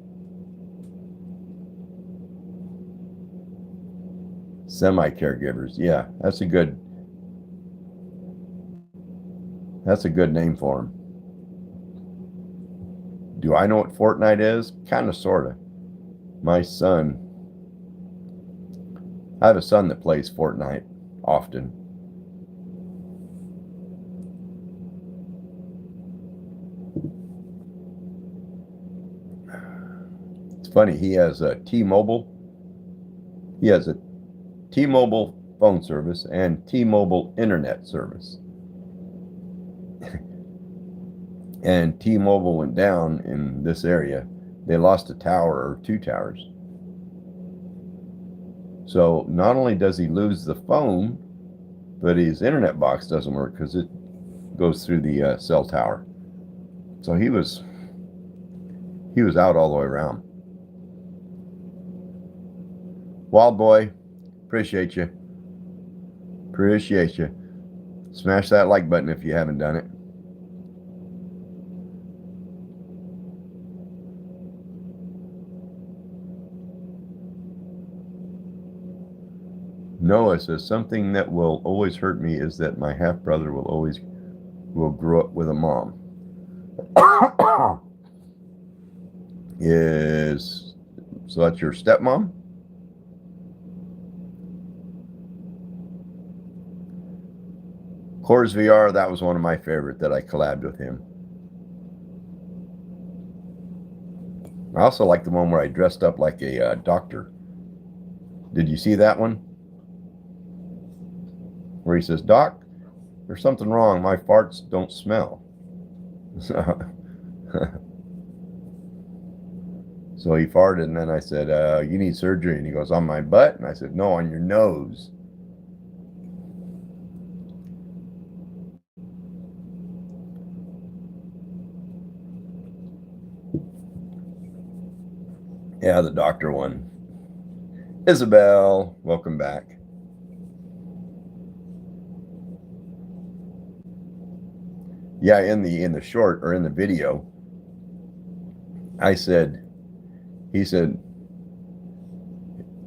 Semi-caregivers. Yeah, that's a good name for them. Do I know what Fortnite is? Kind of, sort of. My son, I have a son that plays Fortnite often. It's funny, he has a T-Mobile. He has a T-Mobile phone service and T-Mobile internet service. And T-Mobile went down in this area. They lost a tower or 2 towers. So not only does he lose the phone, but his internet box doesn't work because it goes through the cell tower. So he was out all the way around. Wild Boy, appreciate you. Appreciate you. Smash that like button if you haven't done it. Noah says, something that will always hurt me is that my half-brother will grow up with a mom. So that's your stepmom? Coors VR, that was one of my favorite that I collabed with him. I also like the one where I dressed up like a doctor. Did you see that one? Where he says, Doc, there's something wrong. My farts don't smell. So he farted, and then I said, you need surgery. And he goes, on my butt? And I said, no, on your nose. Yeah, the doctor one. Isabel, welcome back. Yeah, in the short or in the video, I said, he said,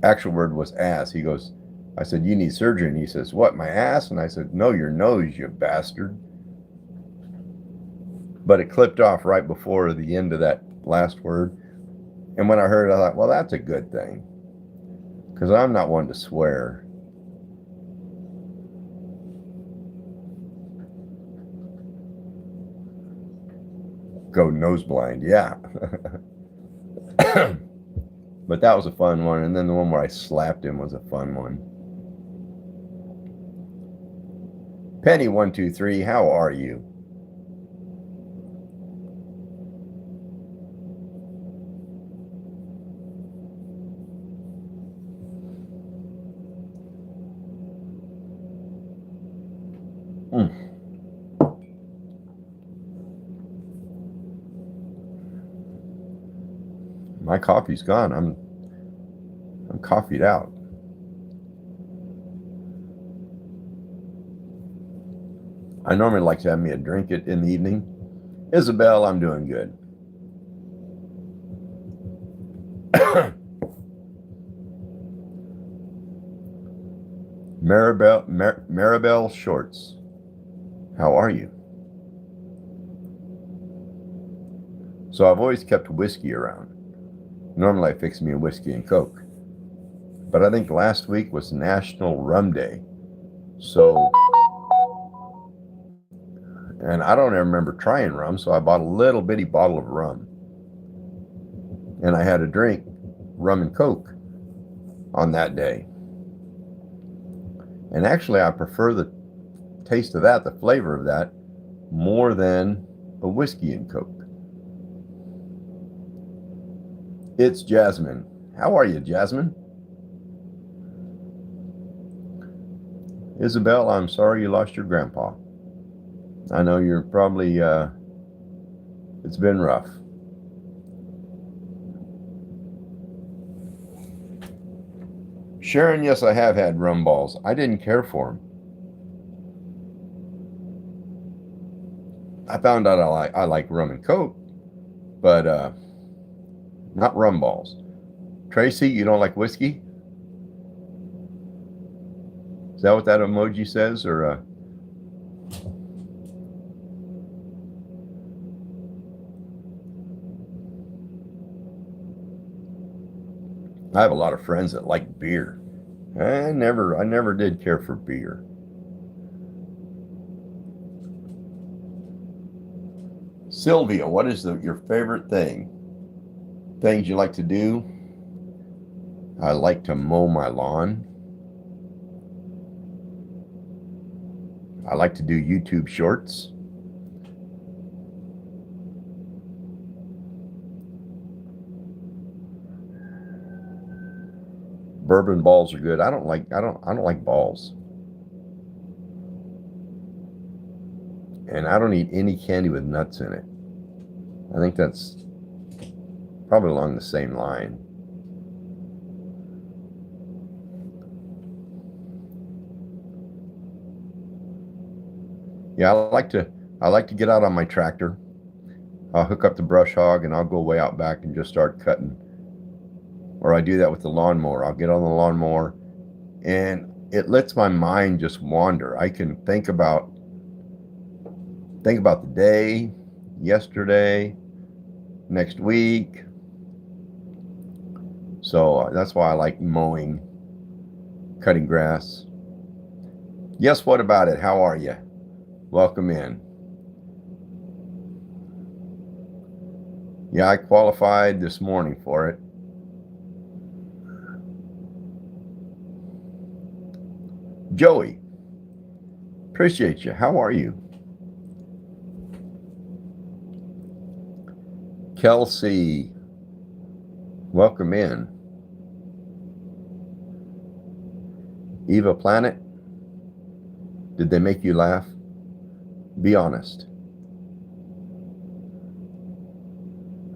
actual word was ass. He goes, I said, you need surgery. And he says, what, my ass? And I said, no, your nose, you bastard. But it clipped off right before the end of that last word. And when I heard it, I thought, well, that's a good thing. Because I'm not one to swear. Go nose blind, yeah. But that was a fun one. And then the one where I slapped him was a fun one. Penny123, how are you? My coffee's gone. I'm coffeeed out. I normally like to have me a drink it in the evening. Isabel, I'm doing good. Maribel Shorts, how are you? So I've always kept whiskey around. Normally I fix me a whiskey and Coke. But I think last week was National Rum Day. So, and I don't ever remember trying rum, so I bought a little bitty bottle of rum. And I had a drink, rum and Coke, on that day. And actually I prefer the taste of that, the flavor of that, more than a whiskey and Coke. It's Jasmine. How are you, Jasmine? Isabel, I'm sorry you lost your grandpa. I know you're probably, it's been rough. Sharon, yes, I have had rum balls. I didn't care for them. I found out I like rum and Coke, but not rum balls. Tracy, you don't like whiskey? Is that what that emoji says? Or I have a lot of friends that like beer. I never did care for beer. Sylvia, what is your favorite thing? Things you like to do? I like to mow my lawn. I like to do YouTube shorts. Bourbon balls are good. I don't like balls. And I don't eat any candy with nuts in it. I think that's probably along the same line. Yeah, I like to get out on my tractor. I'll hook up the brush hog and I'll go way out back and just start cutting. Or I do that with the lawnmower. I'll get on the lawnmower and it lets my mind just wander. I can think about the day, yesterday, next week. So that's why I like mowing, cutting grass. Yes, what about it? How are you? Welcome in. Yeah, I qualified this morning for it. Joey, appreciate you. How are you? Kelsey, welcome in. Eva Planet, did they make you laugh? Be honest.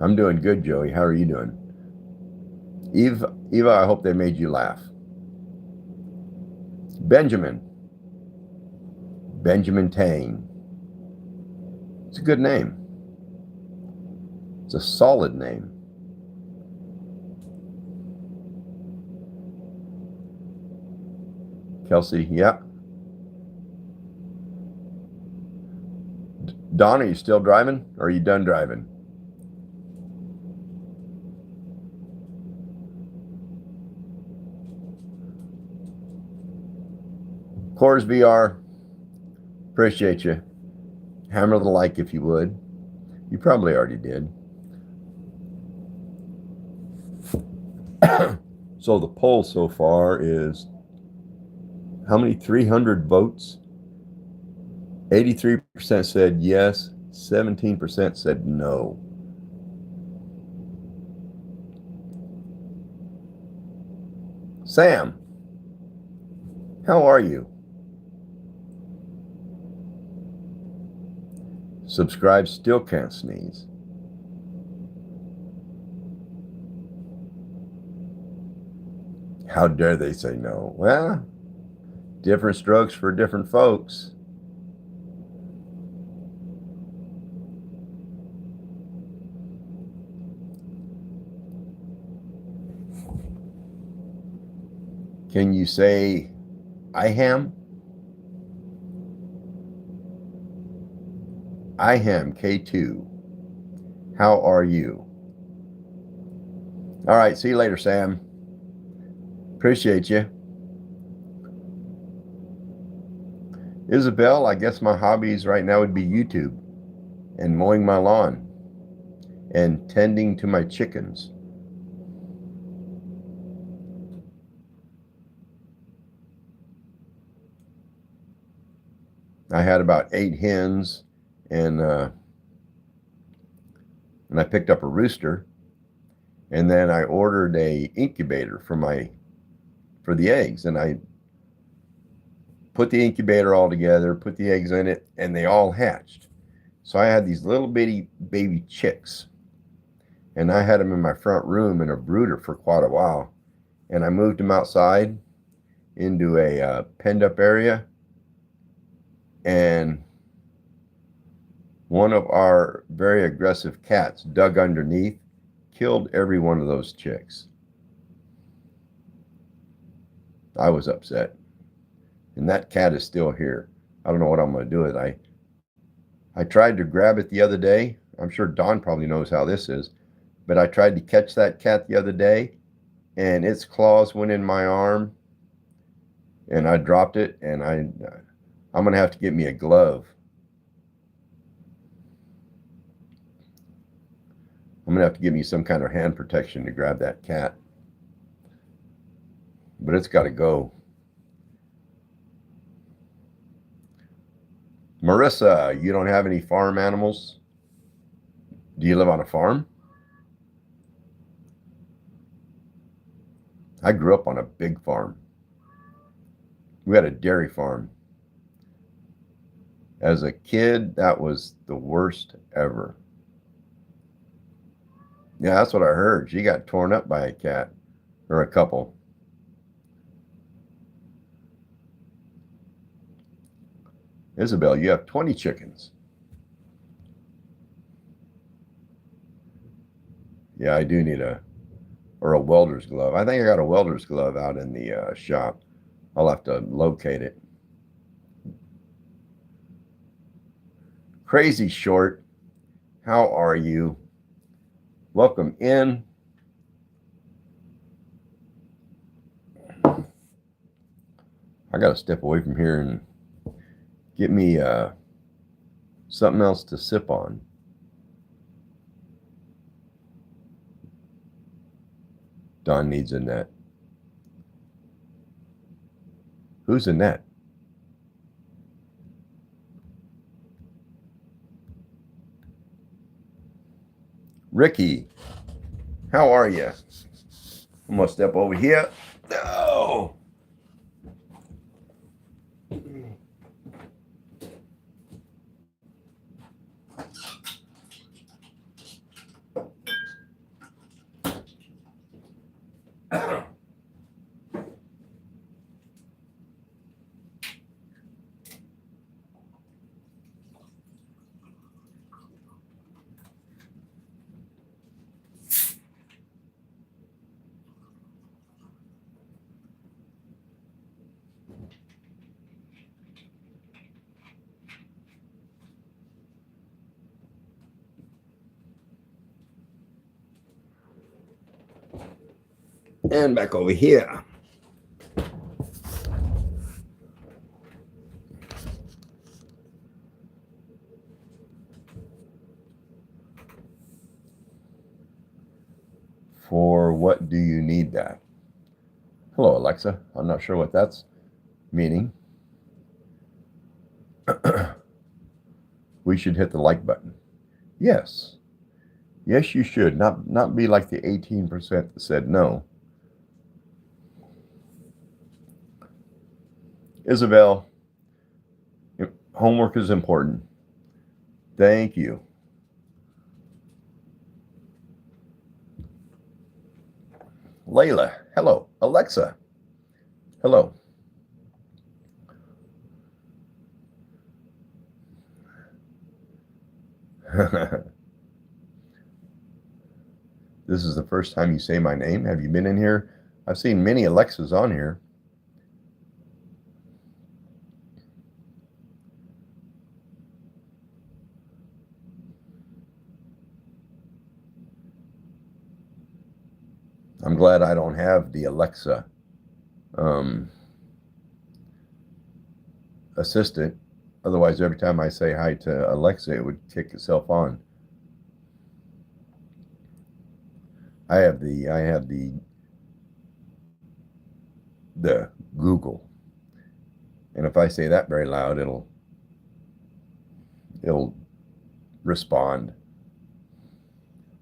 I'm doing good, Joey. How are you doing? Eva, I hope they made you laugh. Benjamin Tang. It's a good name. It's a solid name. Kelsey, yeah. Don, are you still driving or are you done driving? Coors VR, appreciate you. Hammer the like if you would. You probably already did. So the poll so far is how many? 300 votes. 83% said yes, 17% said no. Sam, how are you? Subscribe, still can't sneeze. How dare they say no? Well, different strokes for different folks. Can you say I ham? I ham K2. How are you? All right, see you later, Sam. Appreciate you. Isabel, I guess my hobbies right now would be YouTube and mowing my lawn and tending to my chickens. I had about 8 hens and I picked up a rooster, and then I ordered a incubator for the eggs, and I put the incubator all together, put the eggs in it, and they all hatched. So I had these little bitty baby chicks, and I had them in my front room in a brooder for quite a while, and I moved them outside into a penned up area, and one of our very aggressive cats dug underneath, killed every one of those chicks. I was upset. And that cat is still here. I don't know what I'm going to do with it. I tried to grab it the other day. I'm sure Don probably knows how this is. But I tried to catch that cat the other day, and its claws went in my arm, and I dropped it, and I'm going to have to get me a glove. I'm going to have to get me some kind of hand protection to grab that cat. But it's got to go. Marissa, you don't have any farm animals? Do you live on a farm? I grew up on a big farm. We had a dairy farm. As a kid, that was the worst ever. Yeah, that's what I heard. She got torn up by a cat or a couple. Isabel, you have 20 chickens. Yeah, I do need a welder's glove. I think I got a welder's glove out in the shop. I'll have to locate it. Crazy Short, how are you? Welcome in. I got to step away from here and get me something else to sip on. Don needs a net. Who's a net? Ricky, how are you? I'm going to step over here. No. And back over here. For what do you need that? Hello, Alexa. I'm not sure what that's meaning. We should hit the like button. Yes. Yes, you should. Not be like the 18% that said no. Isabel, homework is important. Thank you. Layla, hello. Alexa, hello. This is the first time you say my name. Have you been in here? I've seen many Alexas on here. I'm glad I don't have the Alexa assistant. Otherwise, every time I say hi to Alexa, it would kick itself on. I have the Google, and if I say that very loud, it'll respond.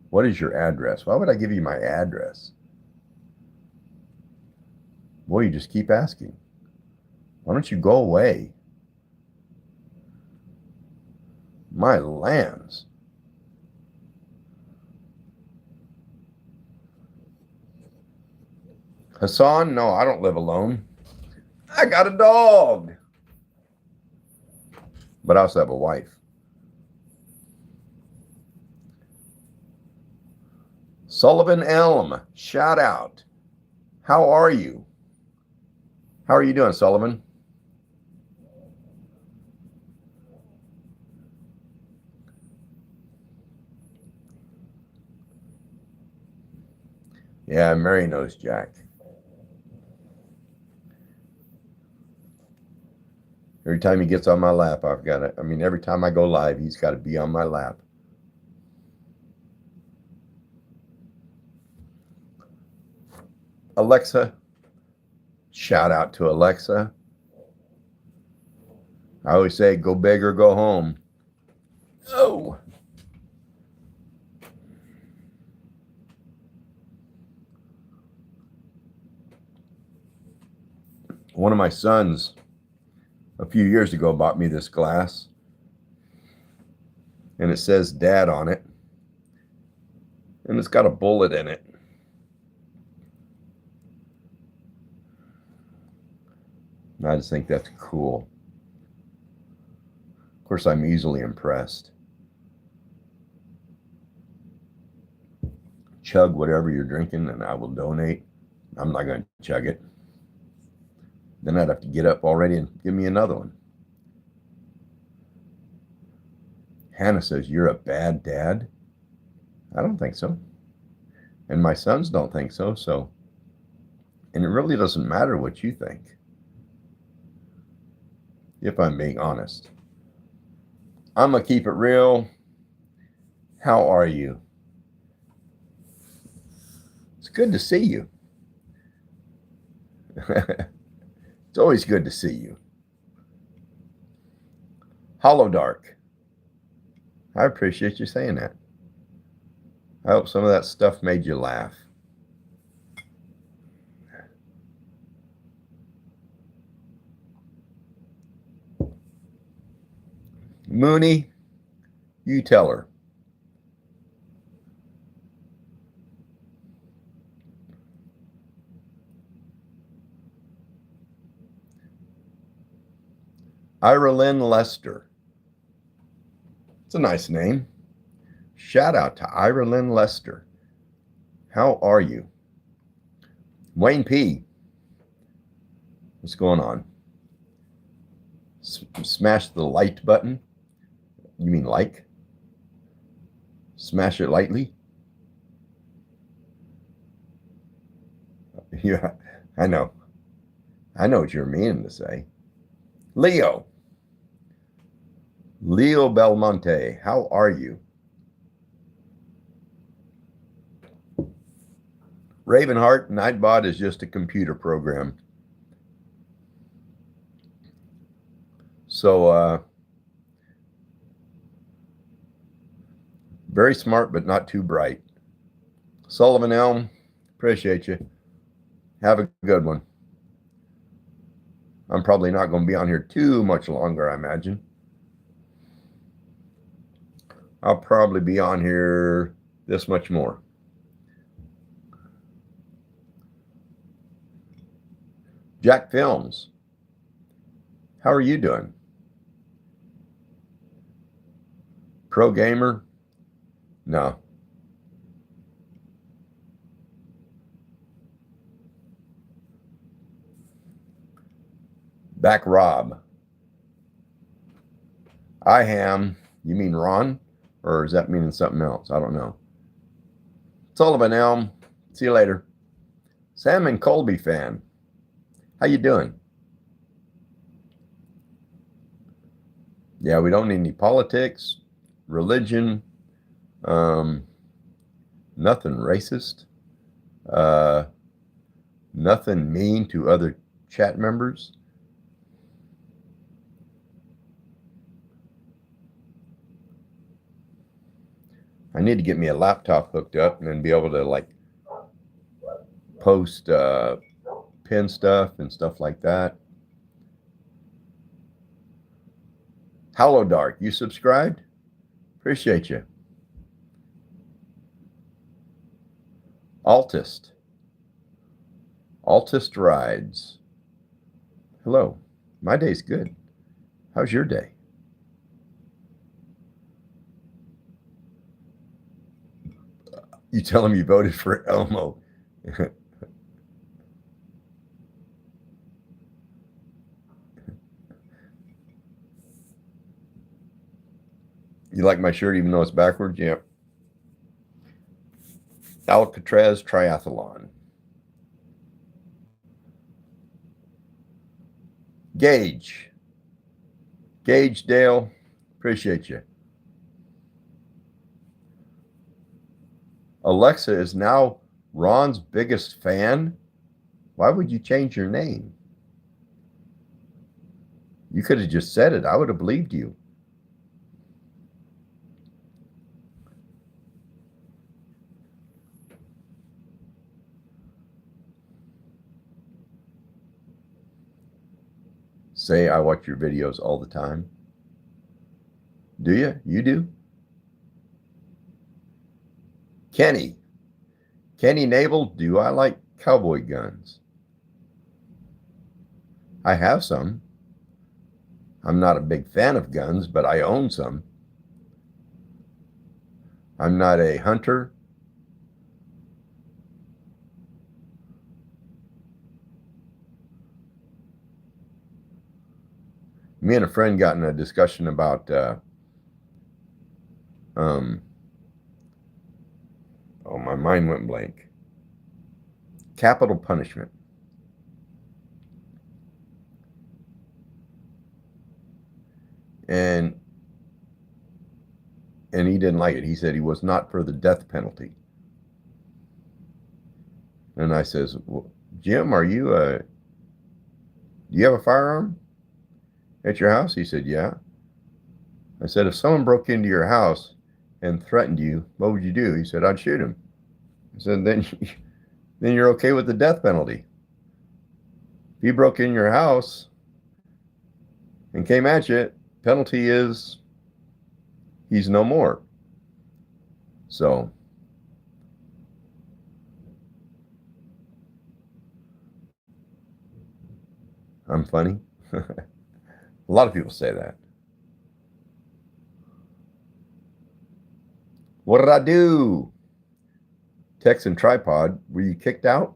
What is your address? Why would I give you my address? Boy, you just keep asking. Why don't you go away? My lands. Hassan, no, I don't live alone. I got a dog. But I also have a wife. Sullivan Elm, shout out. How are you? How are you doing, Sullivan? Yeah, Mary knows Jack. Every time he gets on my lap, I've got to, every time I go live, he's got to be on my lap. Alexa, shout out to Alexa. I always say, go big or go home. Oh. One of my sons a few years ago bought me this glass, and it says Dad on it, and it's got a bullet in it. And I just think that's cool. Of course, I'm easily impressed. Chug whatever you're drinking, and I will donate. I'm not going to chug it. Then I'd have to get up already and give me another one. Hannah says, you're a bad dad. I don't think so. And my sons don't think so. And it really doesn't matter what you think, if I'm being honest. I'm going to keep it real. How are you? It's good to see you. It's always good to see you. Hollow Dark. I appreciate you saying that. I hope some of that stuff made you laugh. Mooney, you tell her. Ira Lynn Lester. It's a nice name. Shout out to Ira Lynn Lester. How are you? Wayne P. What's going on? Smash the like button. You mean like? Smash it lightly. Yeah, I know. I know what you're meaning to say. Leo. Leo Belmonte, how are you? Ravenheart, Nightbot is just a computer program. So, very smart, but not too bright. Sullivan Elm, appreciate you. Have a good one. I'm probably not going to be on here too much longer, I imagine. I'll probably be on here this much more. Jack Films, how are you doing? Pro gamer? No. Back Rob. I am. You mean Ron? Or is that meaning something else? I don't know. Sullivan Elm. See you later. Sam and Colby fan. How you doing? Yeah, we don't need any politics, religion, nothing racist, nothing mean to other chat members. I need to get me a laptop hooked up and then be able to like post pin stuff and stuff like that. Hello Dark, you subscribed? Appreciate you. Altist Rides. Hello, my day's good. How's your day? You tell him you voted for Elmo. You like my shirt even though it's backwards? Yeah. Alcatraz Triathlon. Gage Dale, appreciate you. Alexa is now Ron's biggest fan. Why would you change your name? You could have just said it. I would have believed you. Say I watch your videos all the time. Do you? You do? Kenny Nabel, do I like cowboy guns? I have some. I'm not a big fan of guns, but I own some. I'm not a hunter. Me and a friend got in a discussion about oh, my mind went blank. Capital punishment. And he didn't like it. He said he was not for the death penalty. And I says, well, Jim, do you have a firearm at your house? He said, yeah. I said, if someone broke into your house and threatened you, what would you do? He said, I'd shoot him. I said, then you're okay with the death penalty. If he broke in your house and came at you, penalty is he's no more. So I'm funny. A lot of people say that. What did I do? Texan Tripod, were you kicked out?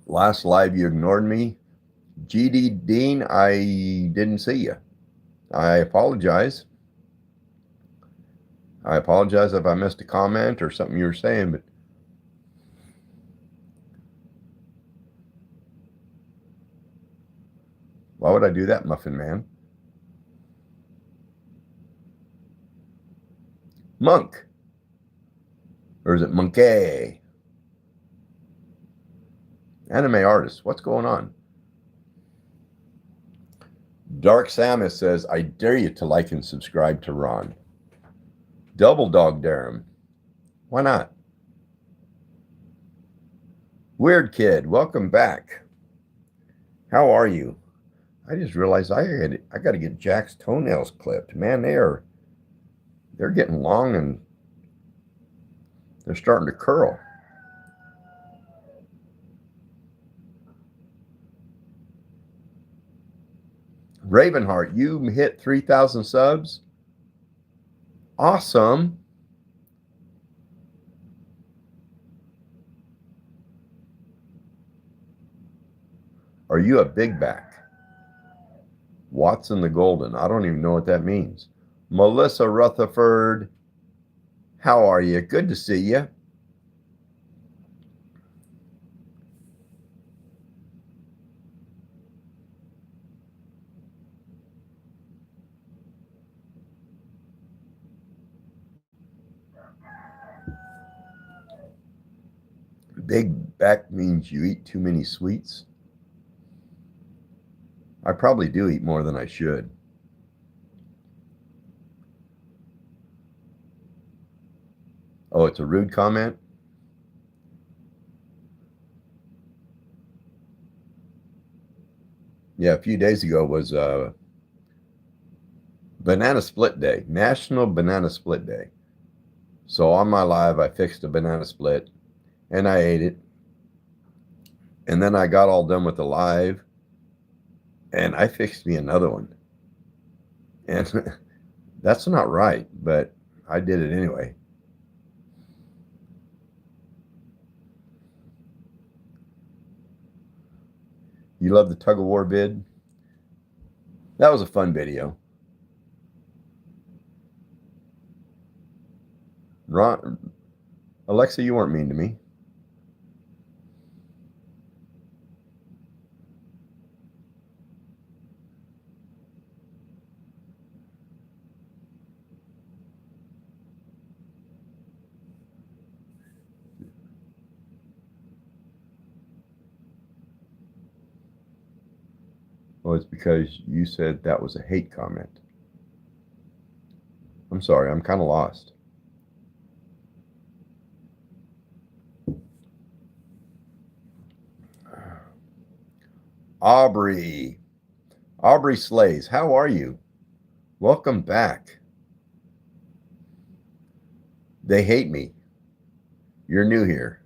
Last live you ignored me. GD Dean, I didn't see you. I apologize. I apologize if I missed a comment or something you were saying, but why would I do that, Muffin Man? Monk. Or is it Monkey? Anime artist. What's going on? Dark Samus says, I dare you to like and subscribe to Ron. Double Dog dare him. Why not? Weird Kid, welcome back. How are you? I just realized I got to get Jack's toenails clipped. Man, they're getting long and they're starting to curl. Ravenheart, you hit 3,000 subs. Awesome. Are you a big back? Watson the Golden. I don't even know what that means. Melissa Rutherford. How are you? Good to see you. Big back means you eat too many sweets. I probably do eat more than I should. Oh, it's a rude comment? Yeah, a few days ago was Banana Split Day, National Banana Split Day. So on my live, I fixed a banana split and I ate it. And then I got all done with the live and I fixed me another one. And that's not right, but I did it anyway. You love the tug of war vid? That was a fun video. Ron, Alexa, you weren't mean to me. Well, it's because you said that was a hate comment. I'm sorry, I'm kind of lost. Aubrey Slays, how are you? Welcome back. They hate me. You're new here.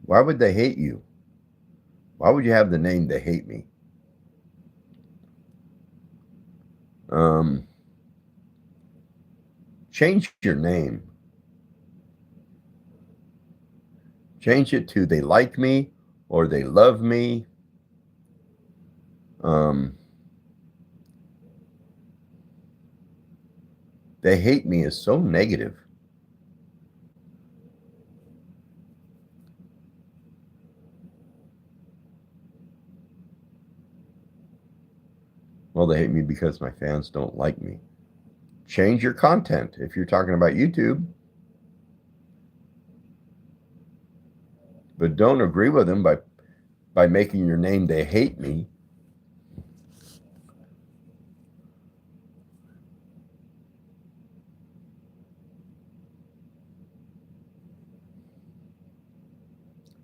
Why would they hate you? Why would you have the name They Hate Me? Change your name. Change it to They Like Me or They Love Me. They Hate Me is so negative. Well, they hate me because my fans don't like me. Change your content if you're talking about YouTube. But don't agree with them by making your name They Hate Me.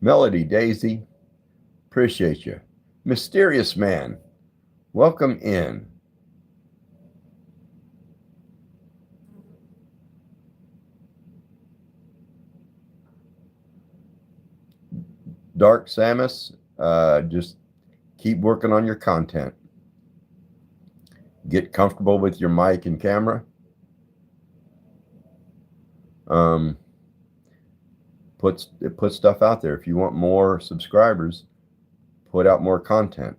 Melody Daisy, appreciate you. Mysterious Man, welcome in. Dark Samus, just keep working on your content. Get comfortable with your mic and camera. Put stuff out there. If you want more subscribers, put out more content.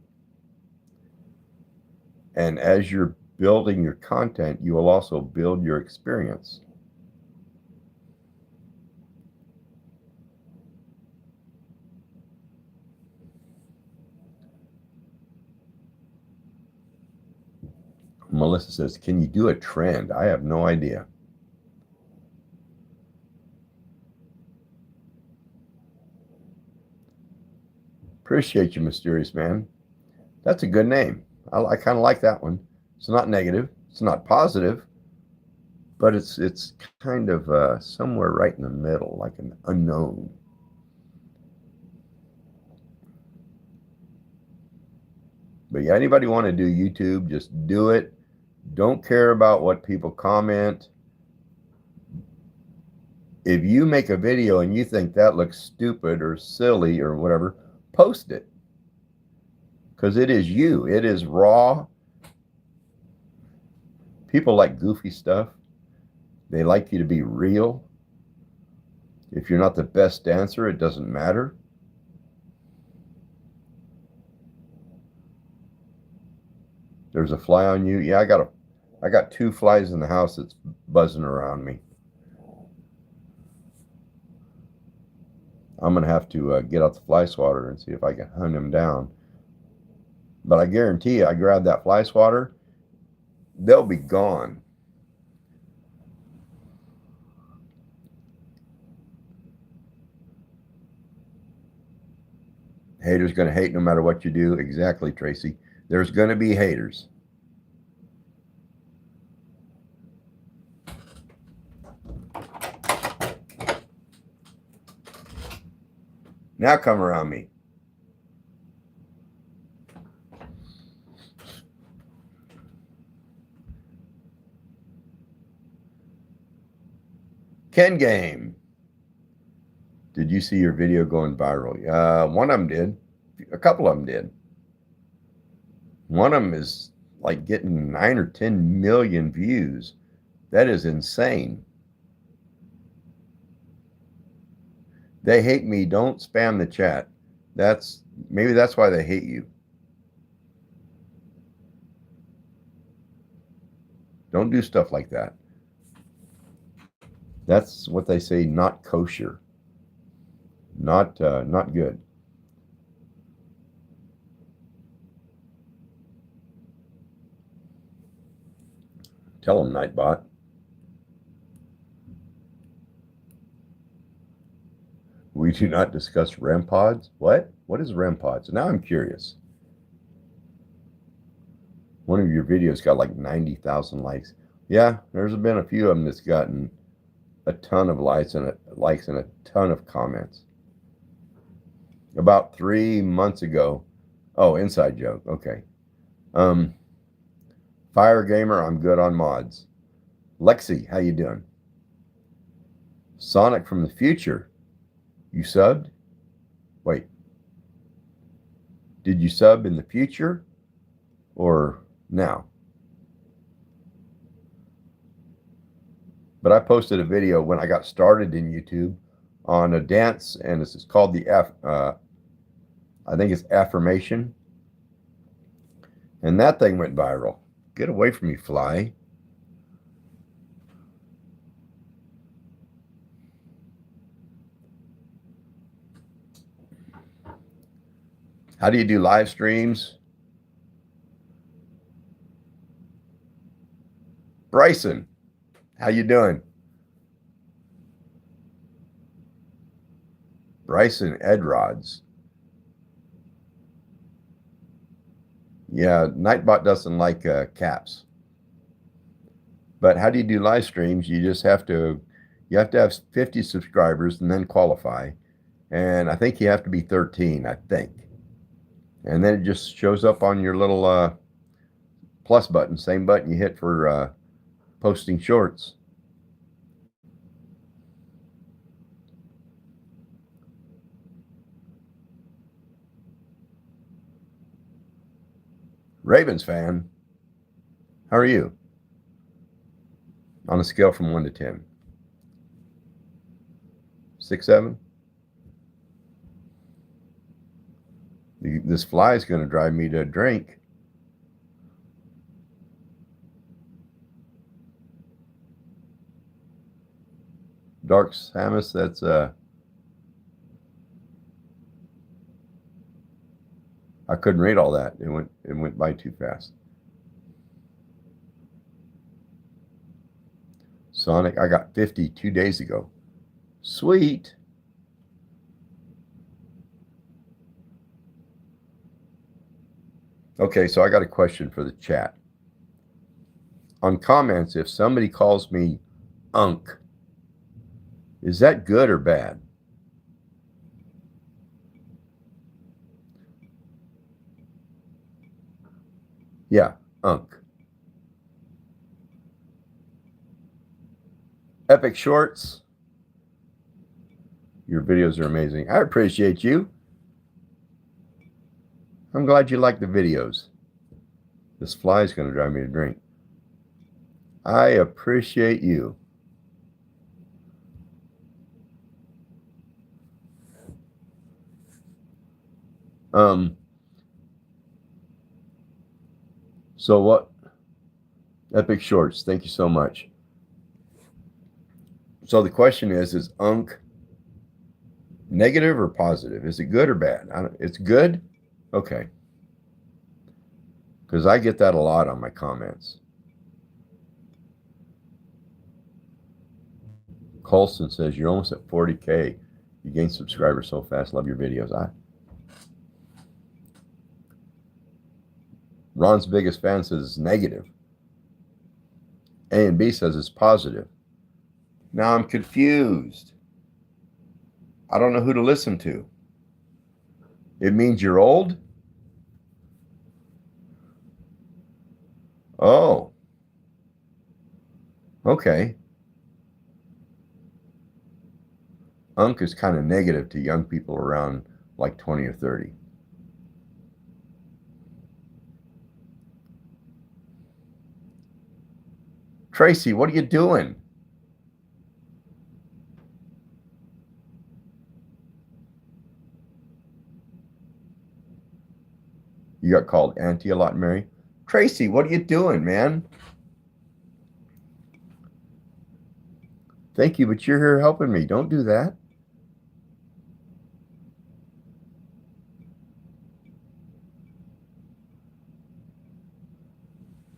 And as you're building your content, you will also build your experience. Melissa says, can you do a trend? I have no idea. Appreciate you, Mysterious Man. That's a good name. I kind of like that one. It's not negative. It's not positive. But it's kind of somewhere right in the middle, like an unknown. But yeah, anybody want to do YouTube, just do it. Don't care about what people comment. If you make a video and you think that looks stupid or silly or whatever, post it. Because it is you. It is raw. People like goofy stuff. They like you to be real. If you're not the best dancer, it doesn't matter. There's a fly on you. Yeah, I got 2 flies in the house that's buzzing around me. I'm gonna have to get out the fly swatter and see if I can hunt them down. But I guarantee you, I grab that fly swatter, they'll be gone. Haters gonna hate no matter what you do. Exactly, Tracy. There's gonna be haters. Now come around me. Ken Game. Did you see your video going viral? One of them did. A couple of them did. One of them is like getting 9 or 10 million views. That is insane. They hate me. Don't spam the chat. Maybe that's why they hate you. Don't do stuff like that. That's what they say, not kosher. Not good. Tell them, Nightbot. We do not discuss REM pods. What? What is REM pods? Now I'm curious. One of your videos got like 90,000 likes. Yeah, there's been a few of them that's gotten a ton of likes and a ton of comments. About 3 months ago. Oh, inside joke. Okay. Fire Gamer, I'm good on mods. Lexi, how you doing? Sonic from the future. You subbed? Wait. Did you sub in the future or now? But I posted a video when I got started in YouTube on a dance, and this is called the I think it's affirmation. And that thing went viral. Get away from me, fly. How do you do live streams? Bryson, how you doing? Bryson Edrods. Yeah, Nightbot doesn't like caps. But how do you do live streams? You have to have 50 subscribers and then qualify. And I think you have to be 13, I think. And then it just shows up on your little plus button, same button you hit for posting shorts. Ravens fan, how are you? On a scale from 1 to 10. 6, 7? This fly is going to drive me to drink. Dark Samus, that's I couldn't read all that. It went by too fast. Sonic, I got 50 2 days ago. Sweet. Okay, so I got a question for the chat. On comments, if somebody calls me Unk, is that good or bad? Yeah, Unk. Epic Shorts, your videos are amazing. I appreciate you. I'm glad you like the videos. This fly is going to drive me to drink. I appreciate you. So what? Epic Shorts, thank you so much. So the question is Unk negative or positive? Is it good or bad? It's good? Okay. Because I get that a lot on my comments. Colson says, you're almost at 40K. You gain subscribers so fast. Love your videos. Ron's biggest fan says it's negative. A and B says it's positive. Now I'm confused. I don't know who to listen to. It means you're old? Oh. Okay. Unk is kind of negative to young people around like 20 or 30. Tracy, what are you doing? You got called auntie a lot, Mary. Tracy, what are you doing, man? Thank you, but you're here helping me. Don't do that.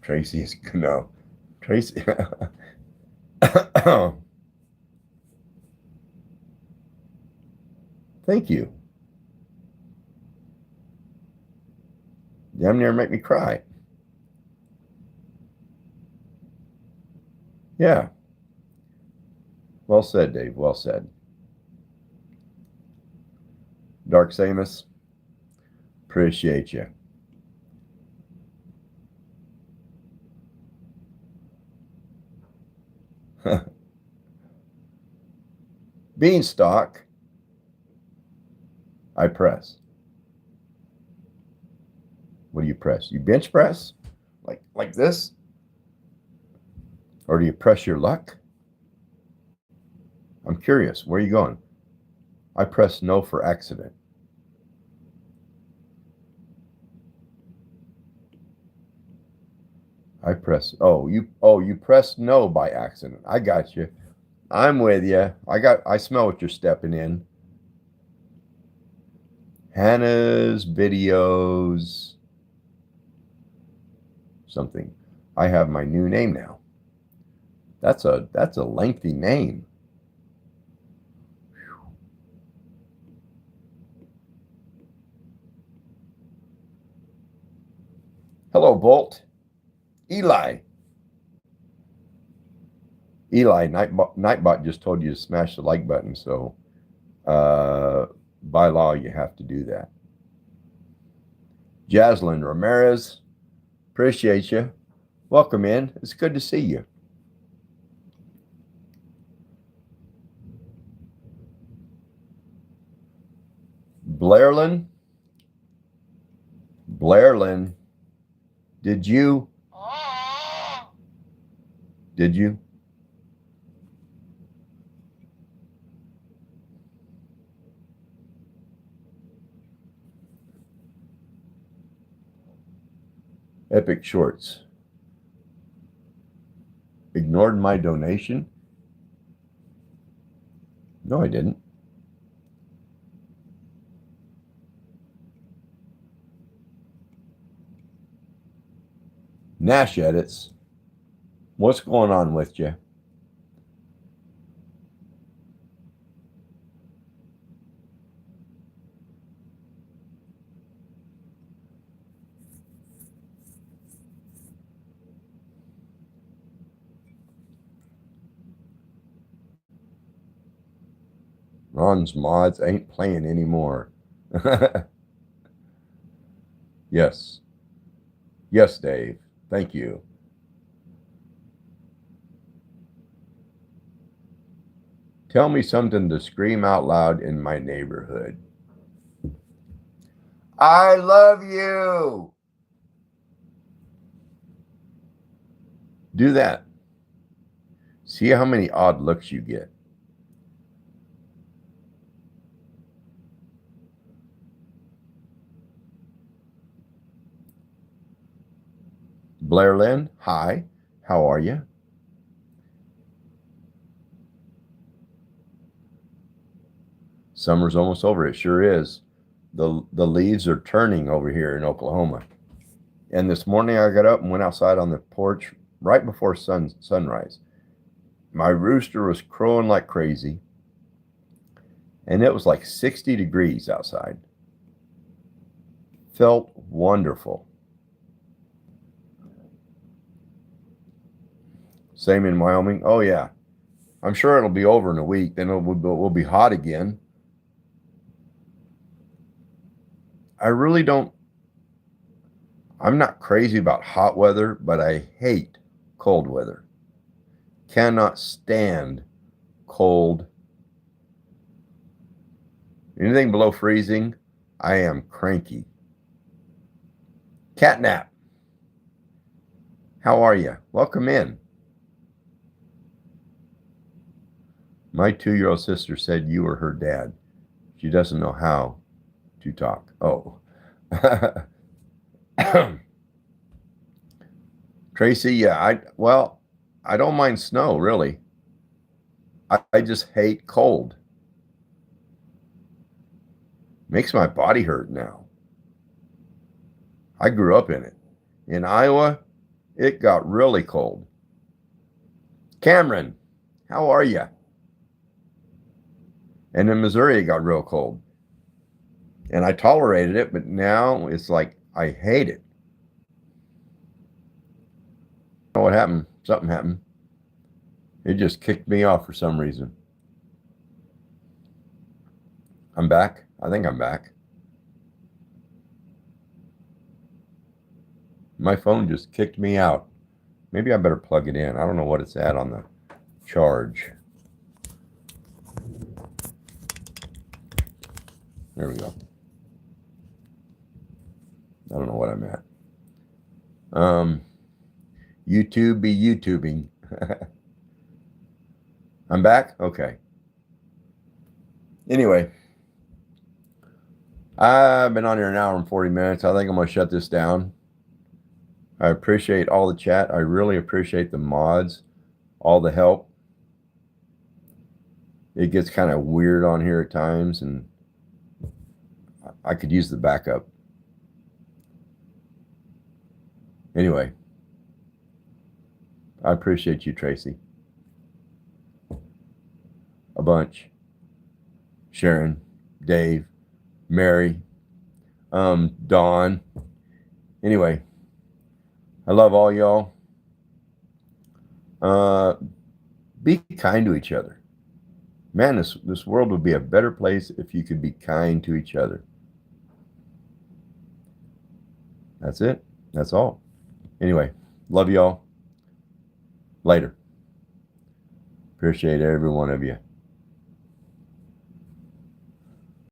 Tracy is no. Tracy. Thank you. Damn near make me cry. Yeah. Well said, Dave. Well said. Dark Samus, appreciate you. Beanstalk, I press. What do you press? You bench press? Like this? Or do you press your luck? I'm curious. Where are you going? I press no for accident. I press you press no by accident. I got you. I'm with you. I smell what you're stepping in. Hannah's videos something. I have my new name now. That's a lengthy name. Hello, Bolt. Eli, Nightbot just told you to smash the like button, so by law you have to do that. Jaslyn Ramirez, appreciate you. Welcome in. It's good to see you. Blairlyn, did you? Epic Shorts. Ignored my donation? No, I didn't. Nash Edits. What's going on with you? Ron's mods ain't playing anymore. Yes. Yes, Dave. Thank you. Tell me something to scream out loud in my neighborhood. I love you. Do that. See how many odd looks you get. Blair Lynn, hi. How are you? Summer's almost over. It sure is. The leaves are turning over here in Oklahoma. And this morning I got up and went outside on the porch right before sunrise. My rooster was crowing like crazy. And it was like 60 degrees outside. Felt wonderful. Same in Wyoming. Oh, yeah. I'm sure it'll be over in a week. Then we'll be hot again. I'm not crazy about hot weather, but I hate cold weather. Cannot stand cold. Anything below freezing, I am cranky. Catnap, how are you? Welcome in. My 2-year-old sister said you were her dad. She doesn't know how to talk. Oh. Tracy, yeah, I don't mind snow, really. I just hate cold. Makes my body hurt now. I grew up in it. In Iowa, it got really cold. Cameron, how are you? And in Missouri, it got real cold. And I tolerated it, but now it's like I hate it. I don't know what happened. Something happened. It just kicked me off for some reason. I'm back. I think I'm back. My phone just kicked me out. Maybe I better plug it in. I don't know what it's at on the charge. There we go. I don't know what I'm at. YouTube be YouTubing. I'm back? Okay. Anyway, I've been on here an hour and 40 minutes. I think I'm going to shut this down. I appreciate all the chat. I really appreciate the mods, all the help. It gets kind of weird on here at times, and I could use the backup. Anyway, I appreciate you, Tracy. A bunch. Sharon, Dave, Mary, Dawn. Anyway, I love all y'all. Be kind to each other. Man, this world would be a better place if you could be kind to each other. That's it. That's all. Anyway, love y'all. Later. Appreciate every one of you.